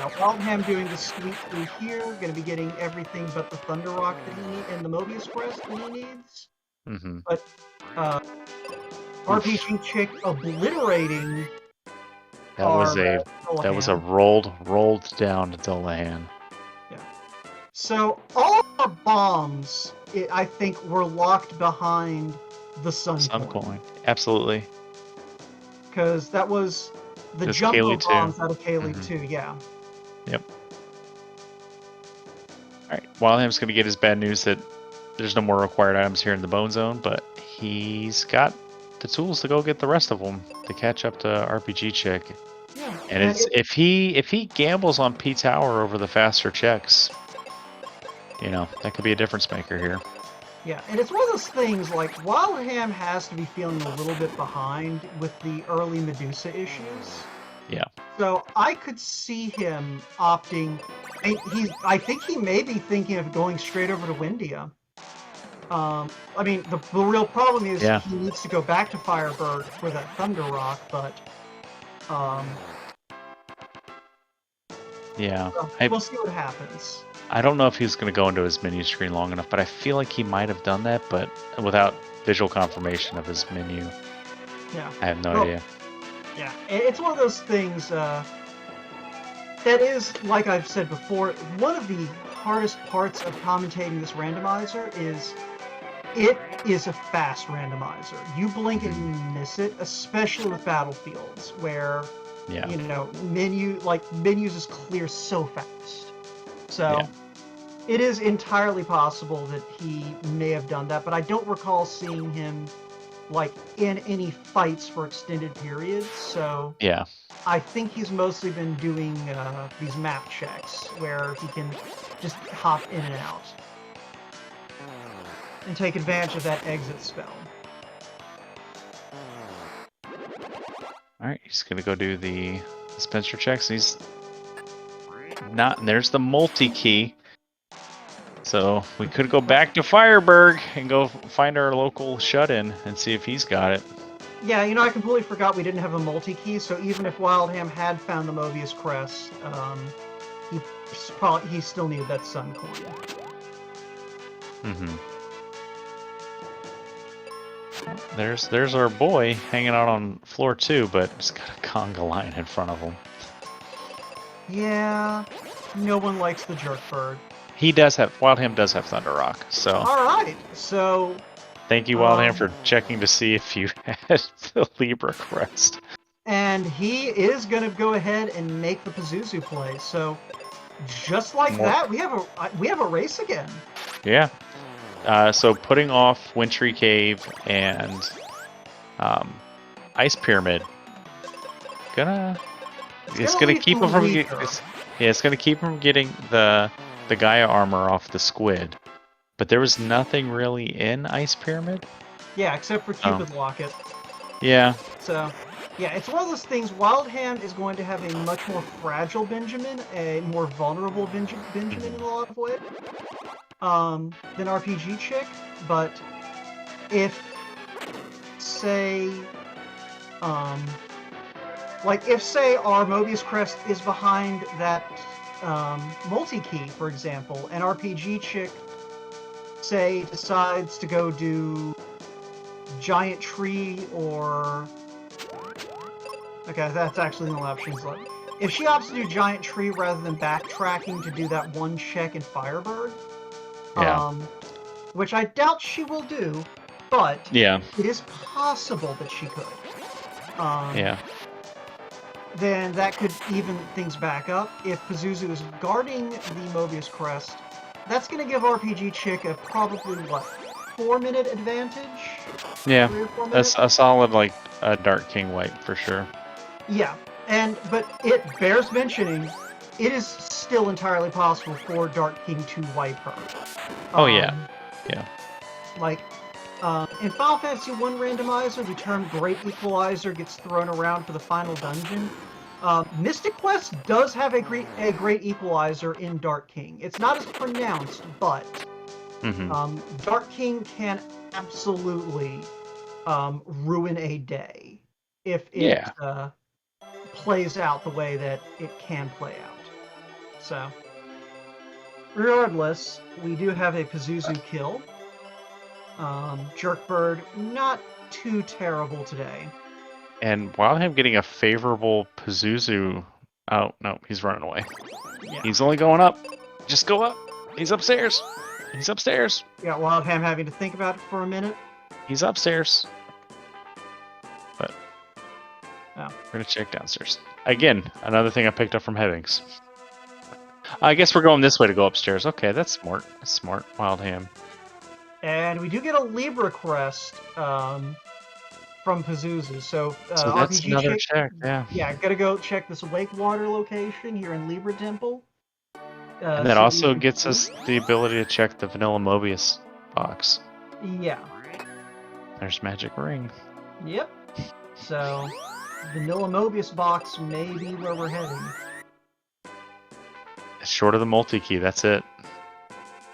Wildham doing the sweep through here, going to be getting everything but the Thunder Rock that he needs and the Mobius Crest that he needs. Mm-hmm. But RPGchick obliterating. That was a rolled down to Dullahan. Yeah. So all of our bombs, I think, were locked behind the Sun Coin. Absolutely. Because that was the jumbo bombs out of Kaylee 2, yeah. Yep. Alright, Wildham's going to get his bad news that there's no more required items here in the Bone Zone, but he's got the tools to go get the rest of them to catch up to RPGchick. Yeah. And if he gambles on P Tower over the faster checks, that could be a difference maker here. Yeah, and it's one of those things, like, Wildham has to be feeling a little bit behind with the early Medusa issues. Yeah. So I could see him opting... I think he may be thinking of going straight over to Windia. I mean, the real problem is he needs to go back to Firebird for that Thunder Rock, but... yeah. We'll see what happens. I don't know if he's going to go into his menu screen long enough, but I feel like he might have done that, but without visual confirmation of his menu. Yeah. I have no idea. Yeah, it's one of those things that is, like I've said before, one of the hardest parts of commentating this randomizer is it is a fast randomizer. You blink and you miss it, especially with Battlefields, where you know, menus is clear so fast. So it is entirely possible that he may have done that, but I don't recall seeing him like in any fights for extended periods. So I think he's mostly been doing these map checks where he can just hop in and out and take advantage of that exit spell. All right, he's gonna go do the dispenser checks. He's not, and there's the multi-key. So we could go back to Fireberg and go find our local shut-in and see if he's got it. Yeah, you know, I completely forgot we didn't have a multi-key, so even if Wildham had found the Mobius Crest, he still needed that Sun Coin. There's our boy hanging out on floor 2, but he's got a conga line in front of him. Yeah, no one likes the Jerkbird. Wildham does have Thunder Rock, so... Alright, so... Thank you, Wildham, for checking to see if you had the Libra Crest. And he is going to go ahead and make the Pazuzu play, so... Just like that, we have a race again. Yeah. So putting off Wintry Cave and Ice Pyramid, it's gonna keep him from it's gonna keep him getting the Gaia armor off the squid. But there was nothing really in Ice Pyramid. Yeah, except for Cupid Locket. Yeah. So, yeah, it's one of those things. Wildham is going to have a much more fragile Benjamin, a more vulnerable Benjamin in a lot of ways, than RPGchick. But if, say, our Mobius Crest is behind that multi-key, for example, and RPGchick, say, decides to go do Giant Tree or... Okay, that's actually the only options left. If she opts to do Giant Tree rather than backtracking to do that one check in Firebird, which I doubt she will do, but it is possible that she could. Then that could even things back up. If Pazuzu is guarding the Mobius Crest, that's going to give RPGchick a probably, 4-minute advantage? Yeah, that's a solid, Dark King wipe for sure. Yeah, but it bears mentioning, it is still entirely possible for Dark King to wipe her. In Final Fantasy I Randomizer, the term Great Equalizer gets thrown around for the final dungeon. Mystic Quest does have a Great Equalizer in Dark King. It's not as pronounced, but Dark King can absolutely ruin a day if it plays out the way that it can play out. So, regardless, we do have a Pazuzu kill. Jerkbird, not too terrible today. And Wildham getting a favorable Pazuzu... Oh, no, he's running away. Yeah. He's only going up. Just go up. He's upstairs. He's upstairs. Yeah, Wildham having to think about it for a minute. He's upstairs. But we're going to check downstairs. Again, another thing I picked up from Headings. I guess we're going this way to go upstairs. Okay, that's smart. That's smart, Wildham. And we do get a Libra Crest from Pazuzu. So that's RPG another check, yeah. Yeah, gotta go check this Wake Water location here in Libra Temple. And that also gets us the ability to check the Vanilla Mobius box. Yeah. There's Magic Ring. Yep. So, vanilla Mobius box may be where we're heading. It's short of the multi-key, that's it.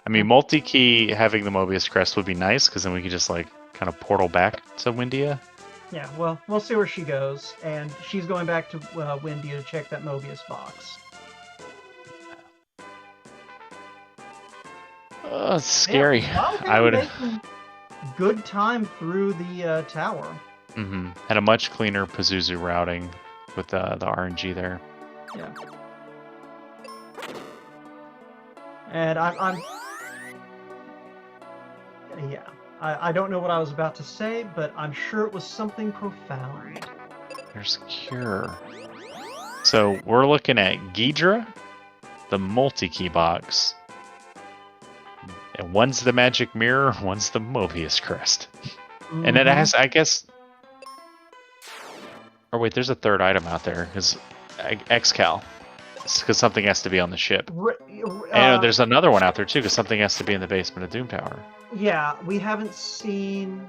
I mean, multi-key having the Mobius crest would be nice, because then we could just, like, kind of portal back to Windia. Yeah, well, we'll see where she goes, and she's going back to Windia to check that Mobius box. Oh, it's scary. Yeah, I would making good time through the tower. Had a much cleaner Pazuzu routing with the RNG there. Yeah. And I'm yeah. I don't know what I was about to say, but I'm sure it was something profound. There's Cure. So we're looking at Ghidra, the multi-key box. And one's the Magic Mirror, one's the Mobius Crest. And it has, I guess... Or wait, there's a third item out there. Because Excal. Because something has to be on the ship. And there's another one out there too, because something has to be in the basement of Doom Tower. Yeah, we haven't seen...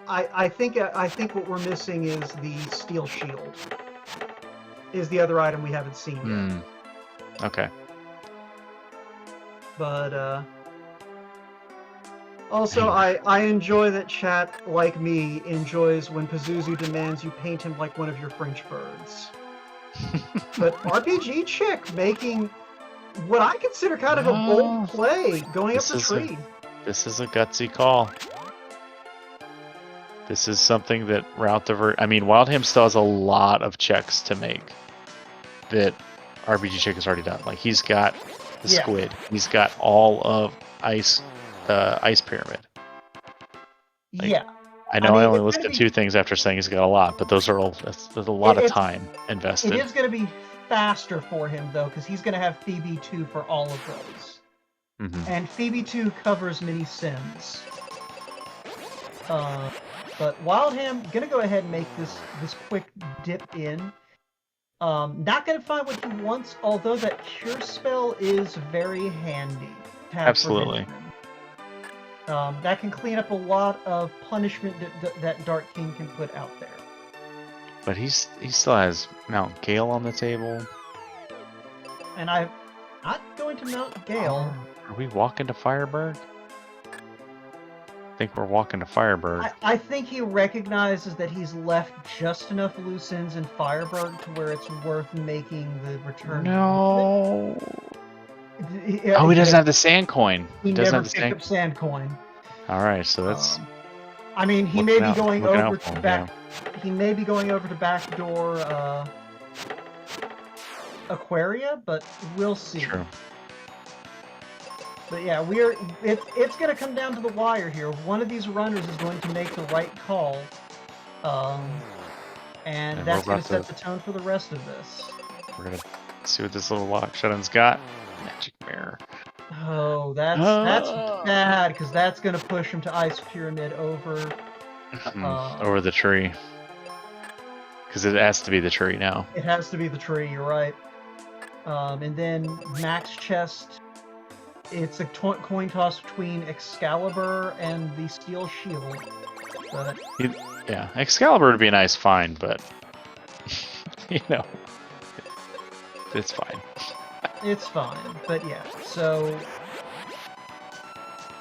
I think what we're missing is the Steel Shield. Is the other item we haven't seen yet. Okay. But, also, I enjoy that chat, like me, enjoys when Pazuzu demands you paint him like one of your French birds. But RPGchick making what I consider kind of a bold play, going up the tree. This is a gutsy call. This is something that I mean, Wildham still has a lot of checks to make that RPGchick has already done. Like, he's got the squid. He's got all of Ice Pyramid. Like, yeah. I know I only listed 2 things after saying he's got a lot, but those are all, there's a lot of time invested. It is going to be faster for him, though, because he's going to have Phoebe 2 for all of those. And Phoebe 2 covers many sins. But Wildham, going to go ahead and make this quick dip in. Not going to find what he wants, although that Cure spell is very handy. Absolutely. That can clean up a lot of punishment that Dark King can put out there. But he still has Mount Gale on the table. And I'm not going to Mount Gale. Are we walking to Firebird? I think we're walking to Firebird. I think he recognizes that he's left just enough loose ends in Firebird to where it's worth making the return. No. He doesn't have the sand coin. He doesn't never have the picked up sand coin. All right, so that's. I mean, he may be going over to back. Yeah. He may be going over to backdoor Aquaria, but we'll see. True. But yeah, it's going to come down to the wire here. One of these runners is going to make the right call, and that's going to set the tone for the rest of this. We're going to see what this little lock shut-in's got. Magic Mirror. Oh, that's bad, because that's going to push him to Ice Pyramid over the tree. Because it has to be the tree now. It has to be the tree, you're right. And then Max Chest, it's a coin toss between Excalibur and the Steel Shield. But... yeah, Excalibur would be a nice find, but, you know, it's fine. It's fine, but yeah, so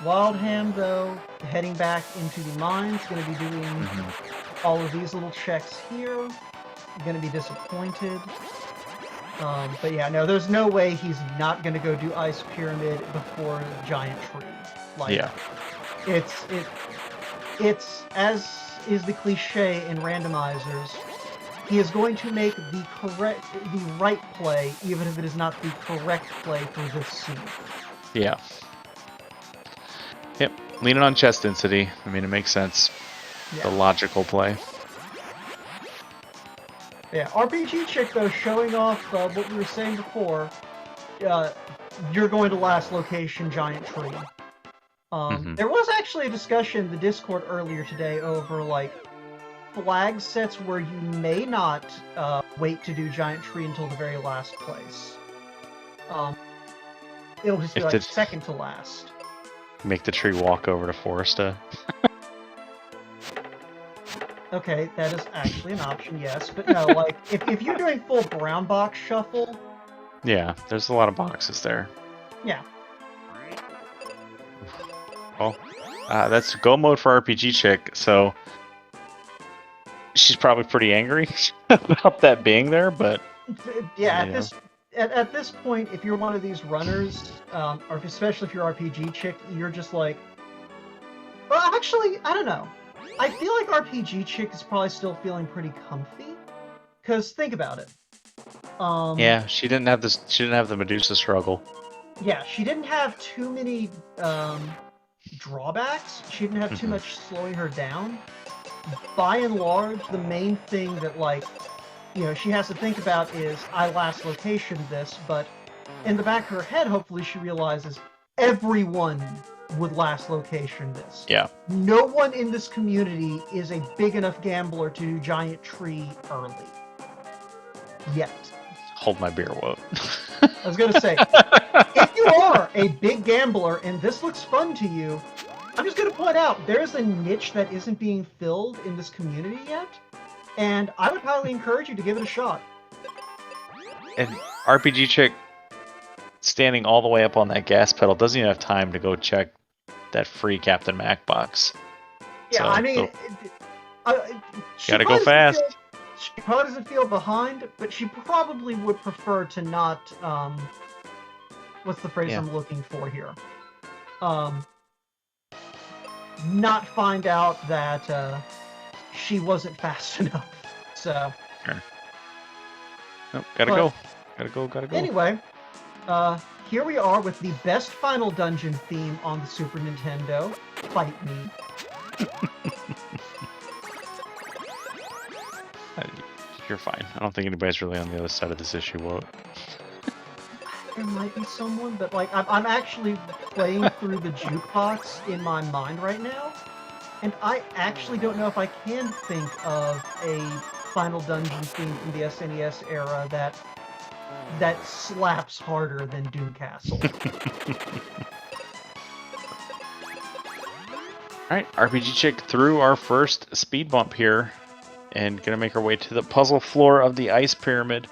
Wildham, though, heading back into the mines, going to be doing all of these little checks here, going to be disappointed. But yeah, no, there's no way he's not going to go do Ice Pyramid before Giant Tree. Like, yeah. It's, as is the cliche in randomizers, he is going to make the right play, even if it is not the correct play for this scene. Yeah. Yep. Leaning on chest density. I mean, it makes sense. Yeah. The logical play. Yeah. RPGchick, though, showing off what we were saying before. You're going to last location, Giant Tree. There was actually a discussion in the Discord earlier today over, like, flag sets where you may not wait to do Giant Tree until the very last place. It'll just be like second to last. Make the tree walk over to Foresta. Okay, that is actually an option, yes. But no, like, if you're doing full brown box shuffle... Yeah, there's a lot of boxes there. Yeah. Oh, that's go mode for RPGchick, so she's probably pretty angry about that being there, but... Yeah, at this point, if you're one of these runners, or especially if you're RPGchick, you're just like... Well, actually, I don't know. I feel like RPGchick is probably still feeling pretty comfy. Because think about it. Yeah, she didn't have this. She didn't have the Medusa struggle. Yeah, she didn't have too many drawbacks. She didn't have too much slowing her down. By and large, the main thing that, like, you know, she has to think about is, I last location this, but in the back of her head, hopefully she realizes everyone would last location this. Yeah. No one in this community is a big enough gambler to do giant tree early. Yet. Hold my beer, Woat. I was going to say, if you are a big gambler and this looks fun to you, I'm just going to point out, there's a niche that isn't being filled in this community yet, and I would highly encourage you to give it a shot. And RPGchick, standing all the way up on that gas pedal, doesn't even have time to go check that free Captain Mac box. Yeah, so, I mean... gotta go fast. She probably doesn't feel behind, but she probably would prefer to not, what's the phrase I'm looking for here? Not find out that, she wasn't fast enough, so... Sure. Nope, gotta go. Anyway, here we are with the best Final Dungeon theme on the Super Nintendo, Fight Me. You're fine. I don't think anybody's really on the other side of this issue, Woat. There might be someone, but like I'm actually playing through the jukebox in my mind right now, and I actually don't know if I can think of a Final Dungeon theme from the SNES era that slaps harder than Doom Castle. Alright, RPGchick through our first speed bump here, and gonna make our way to the puzzle floor of the ice pyramid.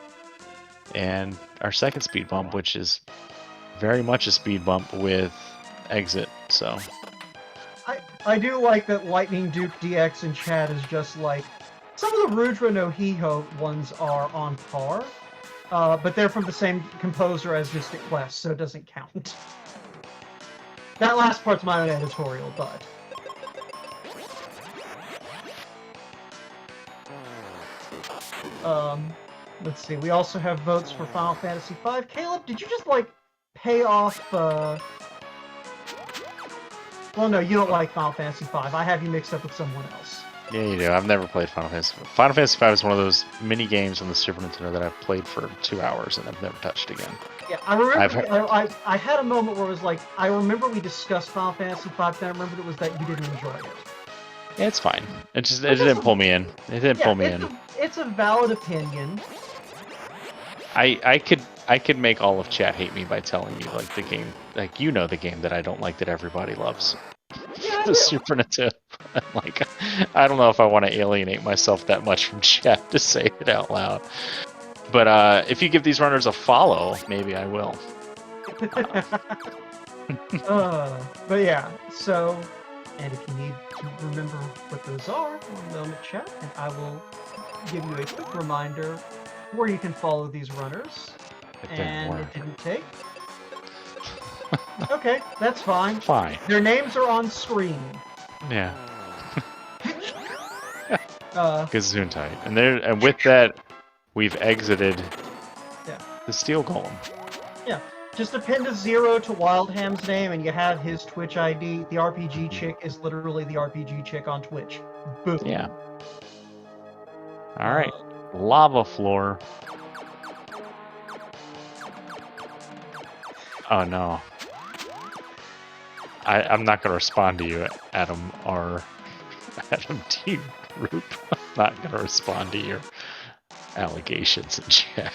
And our second speed bump, which is very much a speed bump with exit, so... I do like that Lightning Duke DX in chat is just like, some of the Rudra no Hiho ones are on par, but they're from the same composer as Mystic Quest, so it doesn't count. That last part's my own editorial, but... let's see, we also have votes for Final Fantasy V. Caleb, did you just, like, pay off, Well, no, you don't like Final Fantasy V. I have you mixed up with someone else. Yeah, you do. I've never played Final Fantasy V. Final Fantasy V is one of those mini games on the Super Nintendo that I've played for 2 hours and I've never touched again. Yeah, I remember, I had a moment where it was like, I remember we discussed Final Fantasy V, and I remembered it was that you didn't enjoy it. Yeah, it's fine. It didn't pull me in. It didn't pull me in. It's a valid opinion. I could make all of chat hate me by telling you, like, the game, like, you know, the game that I don't like that everybody loves. Yeah, the Super Nintendo. Like, I don't know if I want to alienate myself that much from chat to say it out loud. But if you give these runners a follow, maybe I will. But yeah, so, and if you need to remember what those are, let me chat, and I will give you a quick reminder where you can follow these runners. And it didn't take. Okay, that's fine. Fine. Their names are on screen. Yeah. Gesundheit. And with that, we've exited the Steel Golem. Yeah. Just append a 0 to Wildham's name and you have his Twitch ID. The RPGchick is literally the RPGchick on Twitch. Boom. Yeah. Alright. Lava floor. Oh no. I'm not gonna respond to you, Adam T. Group. I'm not gonna respond to your allegations in chat.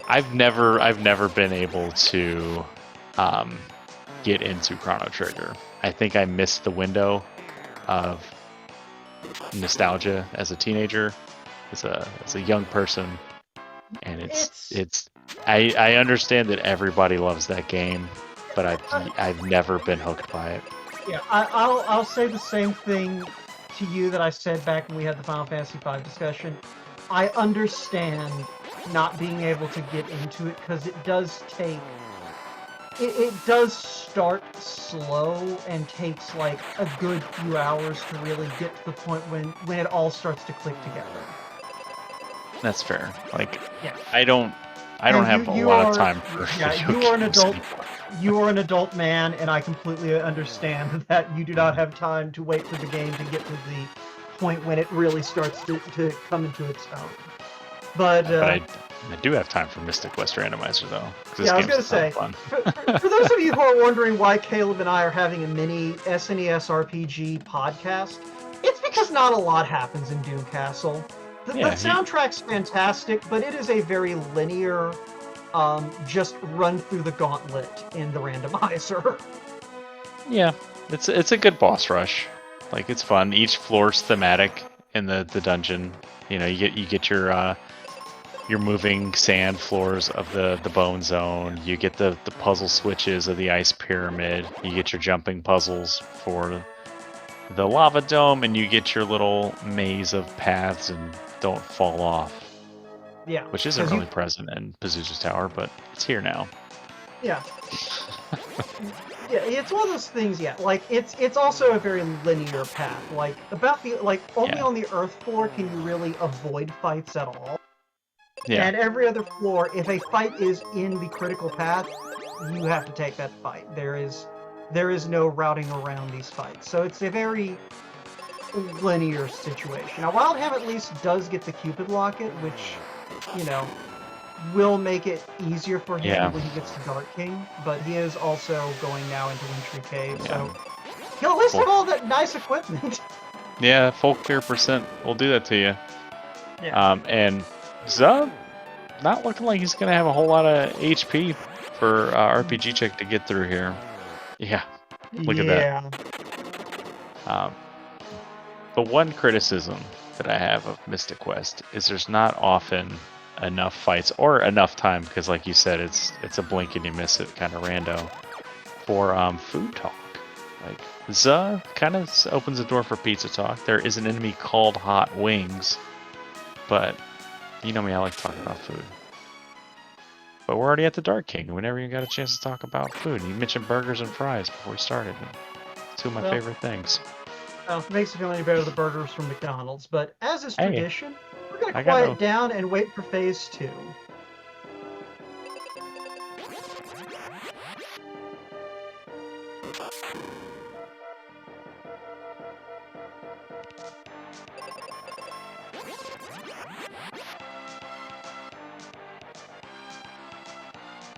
I've never been able to get into Chrono Trigger. I think I missed the window of nostalgia as a teenager, as a young person, and I understand that everybody loves that game, but I've never been hooked by it. Yeah, I'll say the same thing to you that I said back when we had the Final Fantasy V discussion. I understand not being able to get into it because it does take. It does start slow and takes like a good few hours to really get to the point when it all starts to click together. That's fair. Like, yeah. I don't have a lot of time for you are an adult. You are an adult man, and I completely understand that you do not have time to wait for the game to get to the point when it really starts to come into its own. But I do have time for Mystic Quest Randomizer, though. Yeah, I was going to say, for those of you who are wondering why Caleb and I are having a mini SNES RPG podcast, it's because not a lot happens in Doom Castle. The soundtrack's fantastic, but it is a very linear, just run through the gauntlet in the randomizer. Yeah, it's a good boss rush. Like, it's fun. Each floor's thematic in the dungeon. You know, you get your moving sand floors of the bone zone. You get the puzzle switches of the ice pyramid. You get your jumping puzzles for the lava dome, and you get your little maze of paths and don't fall off. Yeah. Which isn't really present in Pazuzu's Tower, but it's here now. Yeah. Yeah, it's one of those things. Yeah, like it's also a very linear path. Like only on the Earth floor can you really avoid fights at all. Yeah. And every other floor, if a fight is in the critical path, you have to take that fight. There is no routing around these fights. So it's a very linear situation. Now, Wildham at least does get the Cupid Locket, which, you know, will make it easier for him when he gets to Dark King. But he is also going now into Wintry Cave, so he'll at least have all that nice equipment. Yeah, full clear percent will do that to you. Yeah. And Zub, not looking like he's going to have a whole lot of HP for RPGchick to get through here. Yeah, look at that. The one criticism that I have of Mystic Quest is there's not often enough fights or enough time, because like you said, it's a blink and you miss it kind of rando, for food talk. Like, Zuh kind of opens the door for pizza talk. There is an enemy called Hot Wings, but you know me, I like talking about food. But we're already at the Dark King. We never even got a chance to talk about food. You mentioned burgers and fries before we started. Two of my favorite things. Well, it makes me feel any better the burgers from McDonald's. But as is tradition, we're going to quiet down and wait for Phase 2.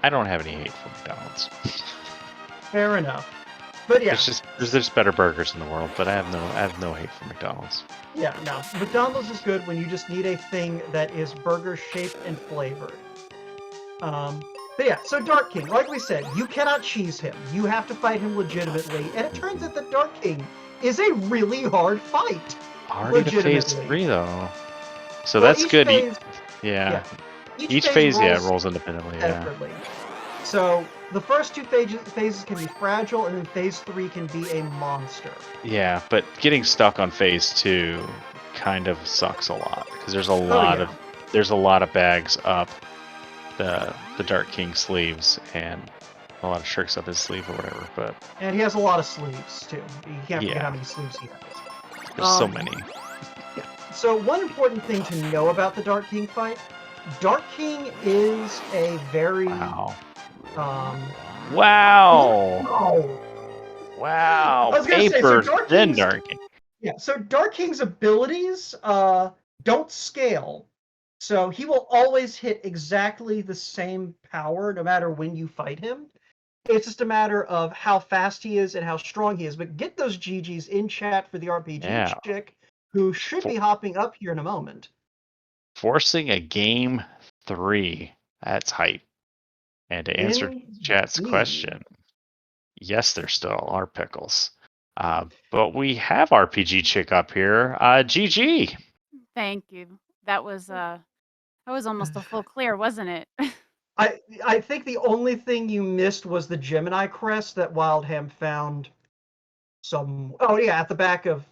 I don't have any hate for McDonald's. Fair enough. But yeah, there's better burgers in the world, but I have no hate for McDonald's. Yeah, no. McDonald's is good when you just need a thing that is burger shaped and flavored. But yeah, so Dark King, like we said, you cannot cheese him. You have to fight him legitimately, and it turns out that Dark King is a really hard fight. Already to Phase 3 though, so well, that's good. Phase, Each phase rolls independently. Separately. So the first two phases can be fragile, and then Phase 3 can be a monster. Yeah, but getting stuck on Phase 2 kind of sucks a lot, because there's a lot of bags up the Dark King sleeves, and a lot of tricks up his sleeve or whatever. And he has a lot of sleeves too. You can't forget how many sleeves he has. There's so many. Yeah. So one important thing to know about the Dark King fight: Dark King is a very Wow. Paper thin Dark King. Yeah, so Dark King's abilities don't scale. So he will always hit exactly the same power no matter when you fight him. It's just a matter of how fast he is and how strong he is. But get those GGs in chat for the RPGchick, who should be hopping up here in a moment. Forcing a game 3. That's hype. And to answer chat's question, Yes, there still are pickles. But we have RPGchick up here. GG. Thank you. That was almost a full clear, wasn't it? I think the only thing you missed was the Gemini crest that Wildham found oh yeah, at the back of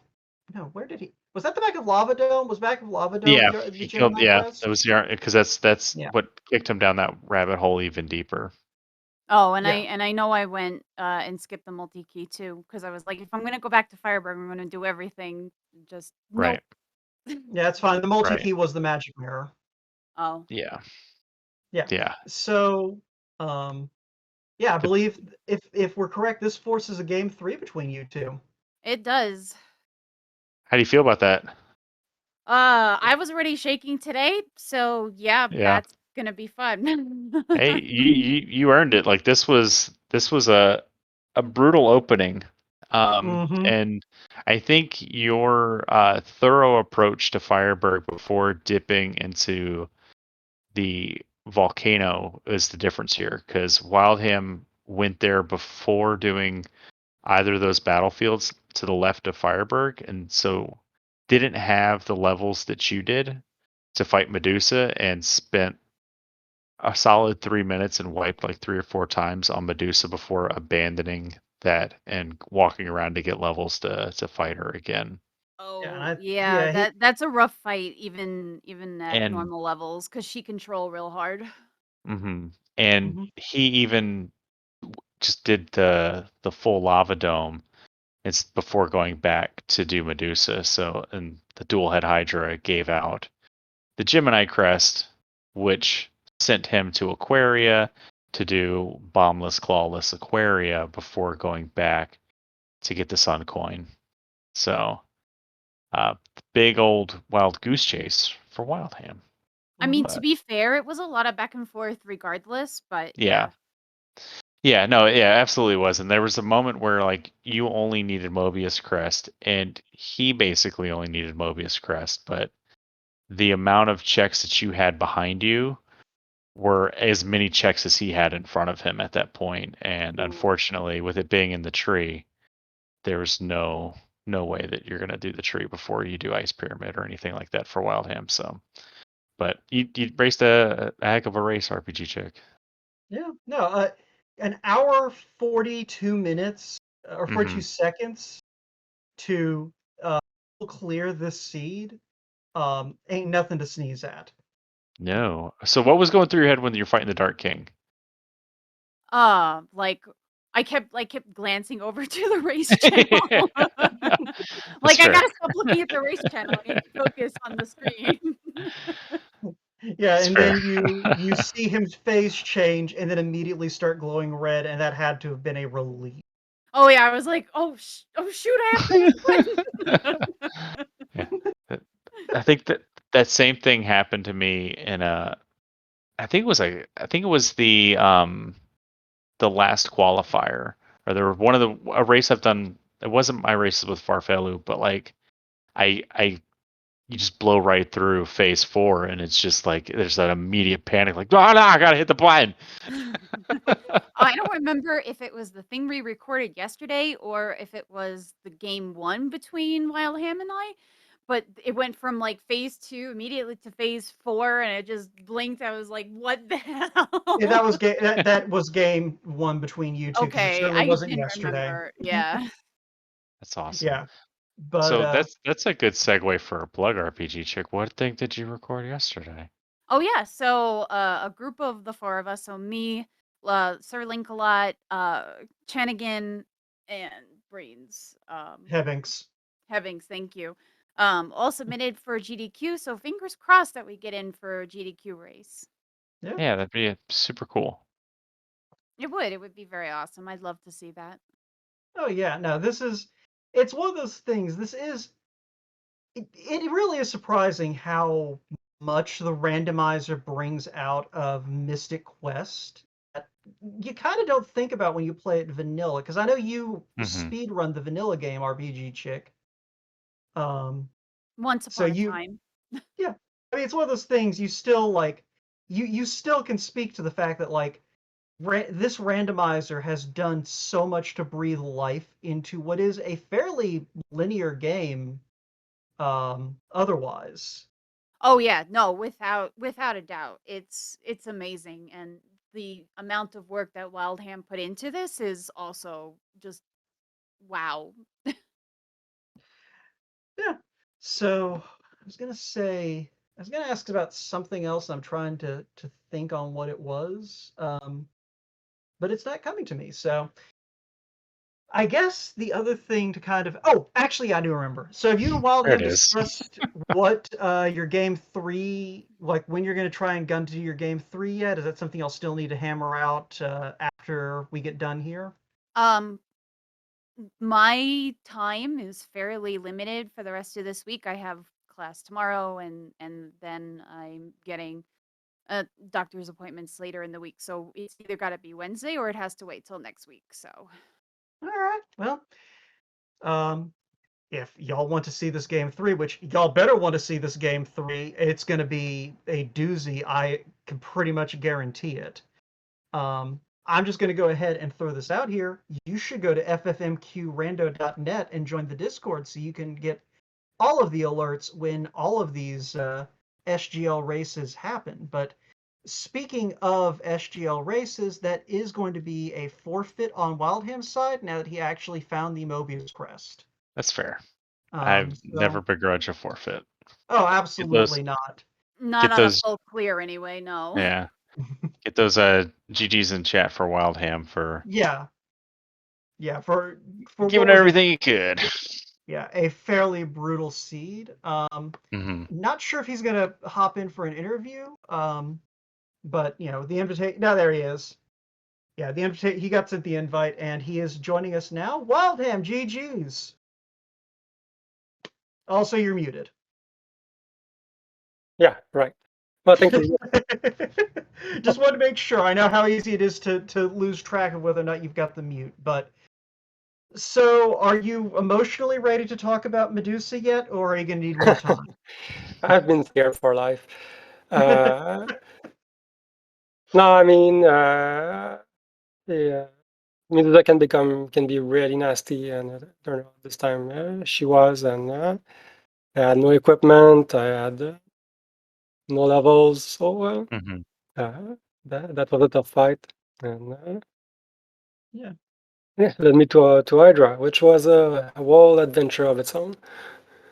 no, where did he was that the back of Lava Dome? Was back of Lava Dome Yeah, the he killed. Gemini Yeah, crest? that was the because that's Yeah. what kicked him down that rabbit hole even deeper. Oh, and Yeah. I know I went and skipped the multi key too because I was like, if I'm gonna go back to Firebird, I'm gonna do everything. Just Right. nope. Yeah, it's fine. The multi Right. key was the magic mirror. Oh, Yeah. Yeah. Yeah. So yeah, I The- believe if we're correct, this forces a game 3 between you two. it does. How do you feel about that? I was already shaking today, so yeah, Yeah. that's gonna be fun. Hey, you earned it. Like this was a brutal opening. Mm-hmm. And I think your thorough approach to Firebird before dipping into the volcano is the difference here, because Wildham went there before doing either of those battlefields to the left of Fireberg, and so didn't have the levels that you did to fight Medusa, and spent a solid 3 minutes and wiped like 3 or 4 times on Medusa before abandoning that and walking around to get levels to fight her again. Oh, Yeah, yeah, he that's a rough fight even at And normal levels because she can troll real hard. mhm. And mhm. he even just did the full lava dome. It's before going back to do Medusa. So, and the dual head Hydra gave out the Gemini crest, which sent him to Aquaria to do bombless, clawless Aquaria before going back to get the Sun coin. So, big old wild goose chase for Wildham. I mean, Mhm. to But be fair, it was a lot of back and forth regardless, but yeah, yeah. yeah, no, yeah, absolutely was. And there was a moment where like you only needed Mobius crest, and he basically only needed Mobius crest, but the amount of checks that you had behind you were as many checks as he had in front of him at that point. And Ooh. unfortunately, with it being in the tree, there's no way that you're gonna do the tree before you do Ice Pyramid or anything like that for Wildham. So, but you raced a heck of a race, RPG chick. Yeah. No, an hour 42 minutes or 42 Mm-hmm. seconds to clear this seed ain't nothing to sneeze at. No. So what was going through your head when you're fighting the Dark King? Like I kept glancing over to the race channel. That's Like I fair. gotta stop looking at the race channel. I need to focus on the screen. Yeah, That's and fair. then you see him face change and then immediately start glowing red, and that had to have been a relief. Oh yeah, I was like, oh shoot, I have to win. Yeah. I think that same thing happened to me in a. I think it was the last qualifier, or there were one of a race I've done. It wasn't my races with Farfelu, but like I you just blow right through phase 4, and it's just like there's that immediate panic, like, oh no, I gotta hit the button. I don't remember if it was the thing we recorded yesterday or if it was the game one between Wildham and I, but it went from like phase 2 immediately to phase 4 and it just blinked. I was like, what the Yeah, hell? that was that was game 1 between you two because it Okay, certainly I wasn't didn't yesterday. remember. Yeah. That's awesome. Yeah, but So that's a good segue for a plug RPG chick. What thing did you record yesterday? Oh yeah, so a group of the four of us, so me, Sir Linkalot, Chanigan, and Brains. Heavings. Heavings, thank you. All submitted for GDQ, so fingers crossed that we get in for GDQ race. Yeah. Yeah, that'd be super cool. It would be very awesome. I'd love to see that. Oh yeah. No, it's one of those things. It really is surprising how much the randomizer brings out of Mystic Quest. You kind of don't think about when you play it vanilla, because I know you Mm-hmm. speed run the vanilla game RPG chick. Once So upon a you, time. yeah, I mean it's one of those things you still like. You still can speak to the fact that like this randomizer has done so much to breathe life into what is a fairly linear game otherwise. Oh yeah, no, without a doubt. It's amazing, and the amount of work that Wildham put into this is also just wow. Yeah. So I was gonna ask about something else. I'm trying to think on what it was, but it's not coming to me. So I guess the other thing to kind of actually I do remember. So have you and There it Wildham is. discussed what your game 3, like when you're going to try and gun to your game 3 yet? Is that something I'll still need to hammer out after we get done here? Um, my time is fairly limited for the rest of this week. I have class tomorrow, and then I'm getting doctor's appointments later in the week. So it's either got to be Wednesday or it has to wait till next week. So All right. Well, um, if y'all want to see this game 3, which y'all better want to see this game 3, it's going to be a doozy. I can pretty much guarantee it. I'm just going to go ahead and throw this out here. You should go to ffmqrando.net and join the Discord so you can get all of the alerts when all of these SGL races happen. But speaking of SGL races, that is going to be a forfeit on Wildham's side now that he actually found the Mobius crest. That's fair. I've never begrudged a forfeit. Oh, absolutely not. not on a full clear anyway. No. Yeah. Get those GGs in chat for Wildham for yeah for giving it everything you could. Yeah, a fairly brutal seed. Not sure if he's gonna hop in for an interview. But you know the invitation. Now there he is. Yeah, the invitation. He got sent the invite, and he is joining us now. Wildham, GGs. Also, you're muted. Yeah, right. Well, thank you. Just wanted to make sure. I know how easy it is to lose track of whether or not you've got the mute. But so, are you emotionally ready to talk about Medusa yet, or are you gonna need more time? I've been scared for life. No, I mean, yeah, Medusa can be really nasty, and I don't know. This time she was, and I had no equipment. I had no levels, so that was a tough fight, and Yeah. led me to Hydra, which was a whole adventure of its own.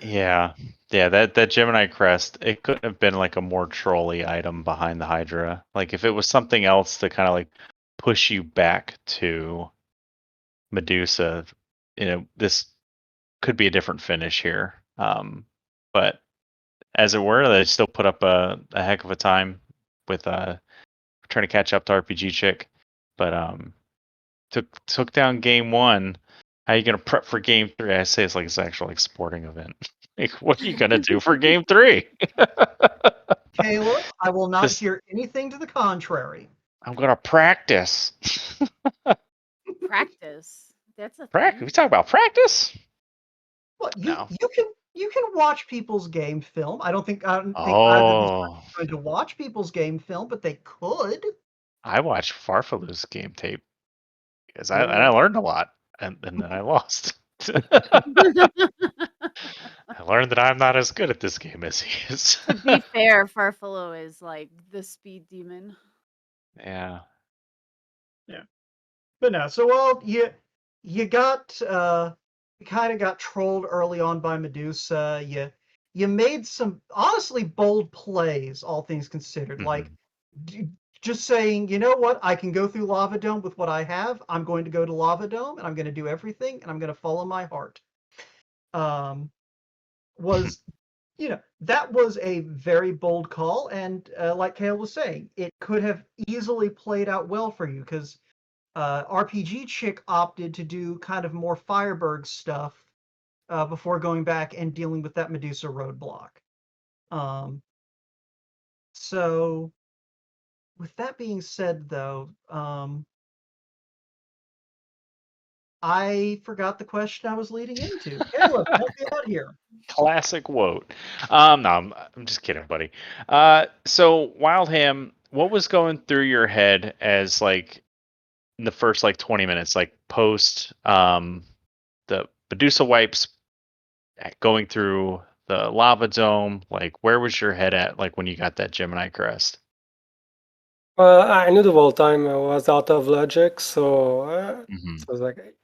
Yeah, that Gemini crest, it couldn't have been like a more trolly item behind the Hydra. Like if it was something else to kind of like push you back to Medusa, you know, this could be a different finish here. But as it were, they still put up a heck of a time with trying to catch up to RPGchick. But took down game 1. How are you gonna prep for game 3? I say it's like it's actual like sporting event. Like, what are you gonna do for game 3? Caleb, I will not hear anything to the contrary. I'm gonna practice. Practice. That's a practice. We talk about practice. Well, you can watch people's game film. I don't think either of these are going to watch people's game film, but they could. I watched Farfalu's game tape because I learned a lot, and then I lost. I learned that I'm not as good at this game as he is. To be fair, Farfalu is like the speed demon. Yeah. But no, so you got kind of got trolled early on by Medusa. You made some honestly bold plays, all things considered. Like just saying, you know what, I can go through Lava Dome with what I have. I'm going to go to Lava Dome, and I'm going to do everything, and I'm going to follow my heart. Was that was a very bold call, and like Kale was saying, it could have easily played out well for you because RPGchick opted to do kind of more Firebird stuff before going back and dealing with that Medusa roadblock. So, with that being said, though, I forgot the question I was leading into. Caleb, help me out here. Classic Woat. No, I'm just kidding, buddy. So Wildham, what was going through your head as like in the first like 20 minutes, like post the Medusa wipes, going through the lava dome? Like, where was your head at, like when you got that Gemini crest? I knew the whole time I was out of logic, so Mm-hmm. so I was like,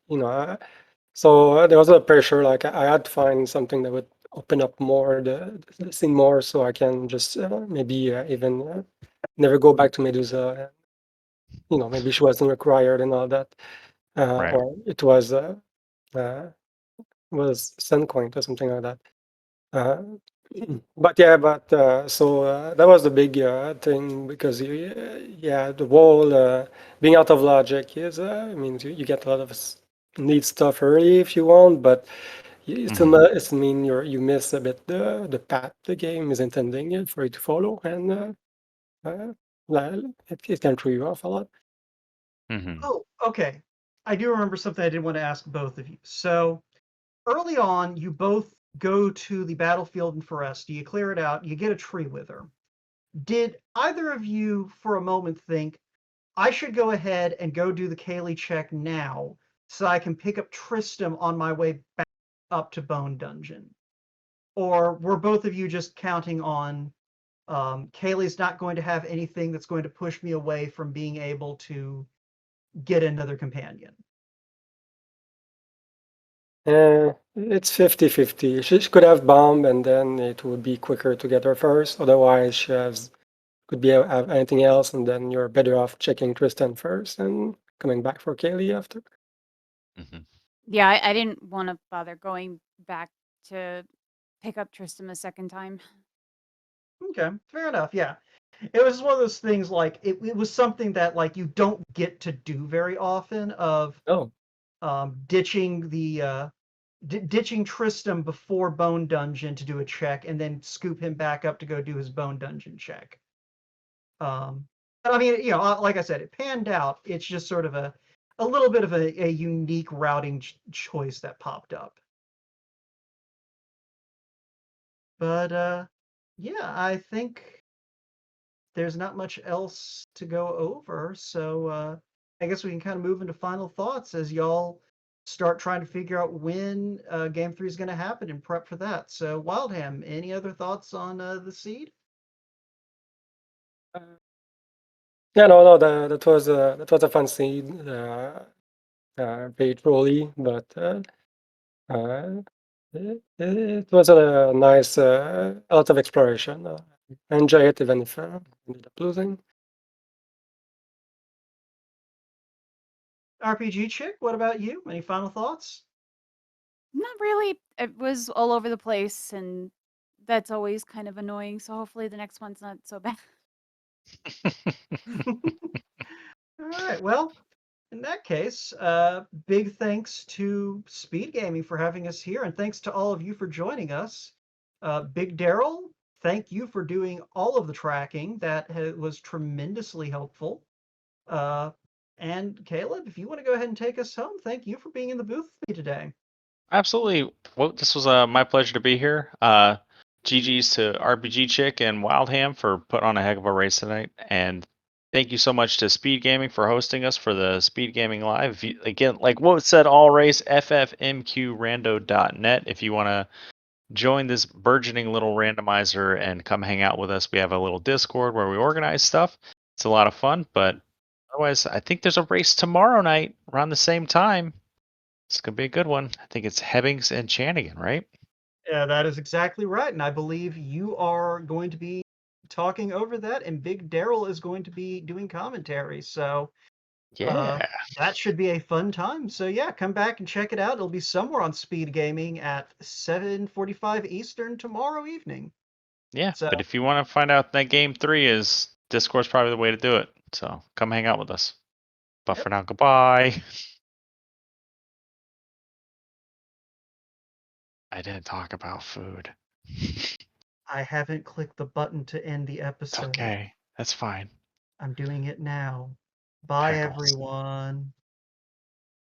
so there was a pressure. Like I had to find something that would open up more the scene more, so I can just maybe even never go back to Medusa. Maybe she wasn't required and all that, Right. or it was Suncoin or something like that. Uh, but yeah, so that was the big thing because the whole being out of logic is I mean you get a lot of neat stuff early if you want, but it still Mm-hmm. it's mean you miss a bit the path the game is intending for you to follow, and it can throw you off a lot. Mm-hmm. Oh, okay. I do remember something I did want to ask both of you. So early on, you both go to the battlefield in Foresta, you clear it out, you get a tree wither. Did either of you for a moment think, I should go ahead and go do the Kaylee check now so I can pick up Tristram on my way back up to Bone Dungeon? Or were both of you just counting on Kaylee's not going to have anything that's going to push me away from being able to get another companion? It's 50-50. She could have bomb and then it would be quicker to get her first. Otherwise, could be have anything else, and then you're better off checking Tristan first and coming back for Kaylee after. Mm-hmm. Yeah, I didn't want to bother going back to pick up Tristram a second time. Okay, fair enough. Yeah, it was one of those things like it was something that like you don't get to do very often of Oh, ditching ditching Tristram before Bone Dungeon to do a check and then scoop him back up to go do his Bone Dungeon check. But I mean, like I said, it panned out. It's just sort of a little bit of a unique routing choice that popped up. But yeah, I think there's not much else to go over. So I guess we can kind of move into final thoughts as y'all start trying to figure out when Game 3 is going to happen and prep for that. So Wildham, any other thoughts on the seed? yeah, no, that was a fun scene. Very trolly, but it was a nice, a lot of exploration. I enjoy it even if I ended up losing. RPGchick, what about you? Any final thoughts? Not really. It was all over the place, and that's always kind of annoying. So hopefully the next one's not so bad. All right. Well, in that case, big thanks to SpeedGaming for having us here, and thanks to all of you for joining us. Big Daryl, thank you for doing all of the tracking. That was tremendously helpful. Uh, and Caleb, if you want to go ahead and take us home, thank you for being in the booth with me today. Absolutely. Well, this was my pleasure to be here. GG's to RPGchick and Wildham for putting on a heck of a race tonight. And thank you so much to Speed Gaming for hosting us for the Speed Gaming Live. If you, again, like what said, all race, ffmqrando.net. If you want to join this burgeoning little randomizer and come hang out with us, we have a little Discord where we organize stuff. It's a lot of fun. But otherwise, I think there's a race tomorrow night around the same time. It's going to be a good one. I think it's Hebbings and Chanigan, right? Yeah, that is exactly right. And I believe you are going to be talking over that, and Big Daryl is going to be doing commentary. So Yeah. that should be a fun time. So yeah, come back and check it out. It'll be somewhere on Speed Gaming at 7:45 Eastern tomorrow evening. Yeah. So But if you want to find out that game 3 is, Discord's probably the way to do it. So come hang out with us. But yep, for now, goodbye. I didn't talk about food. I haven't clicked the button to end the It's episode. okay. That's fine. I'm doing it now. Bye, Pickles. everyone.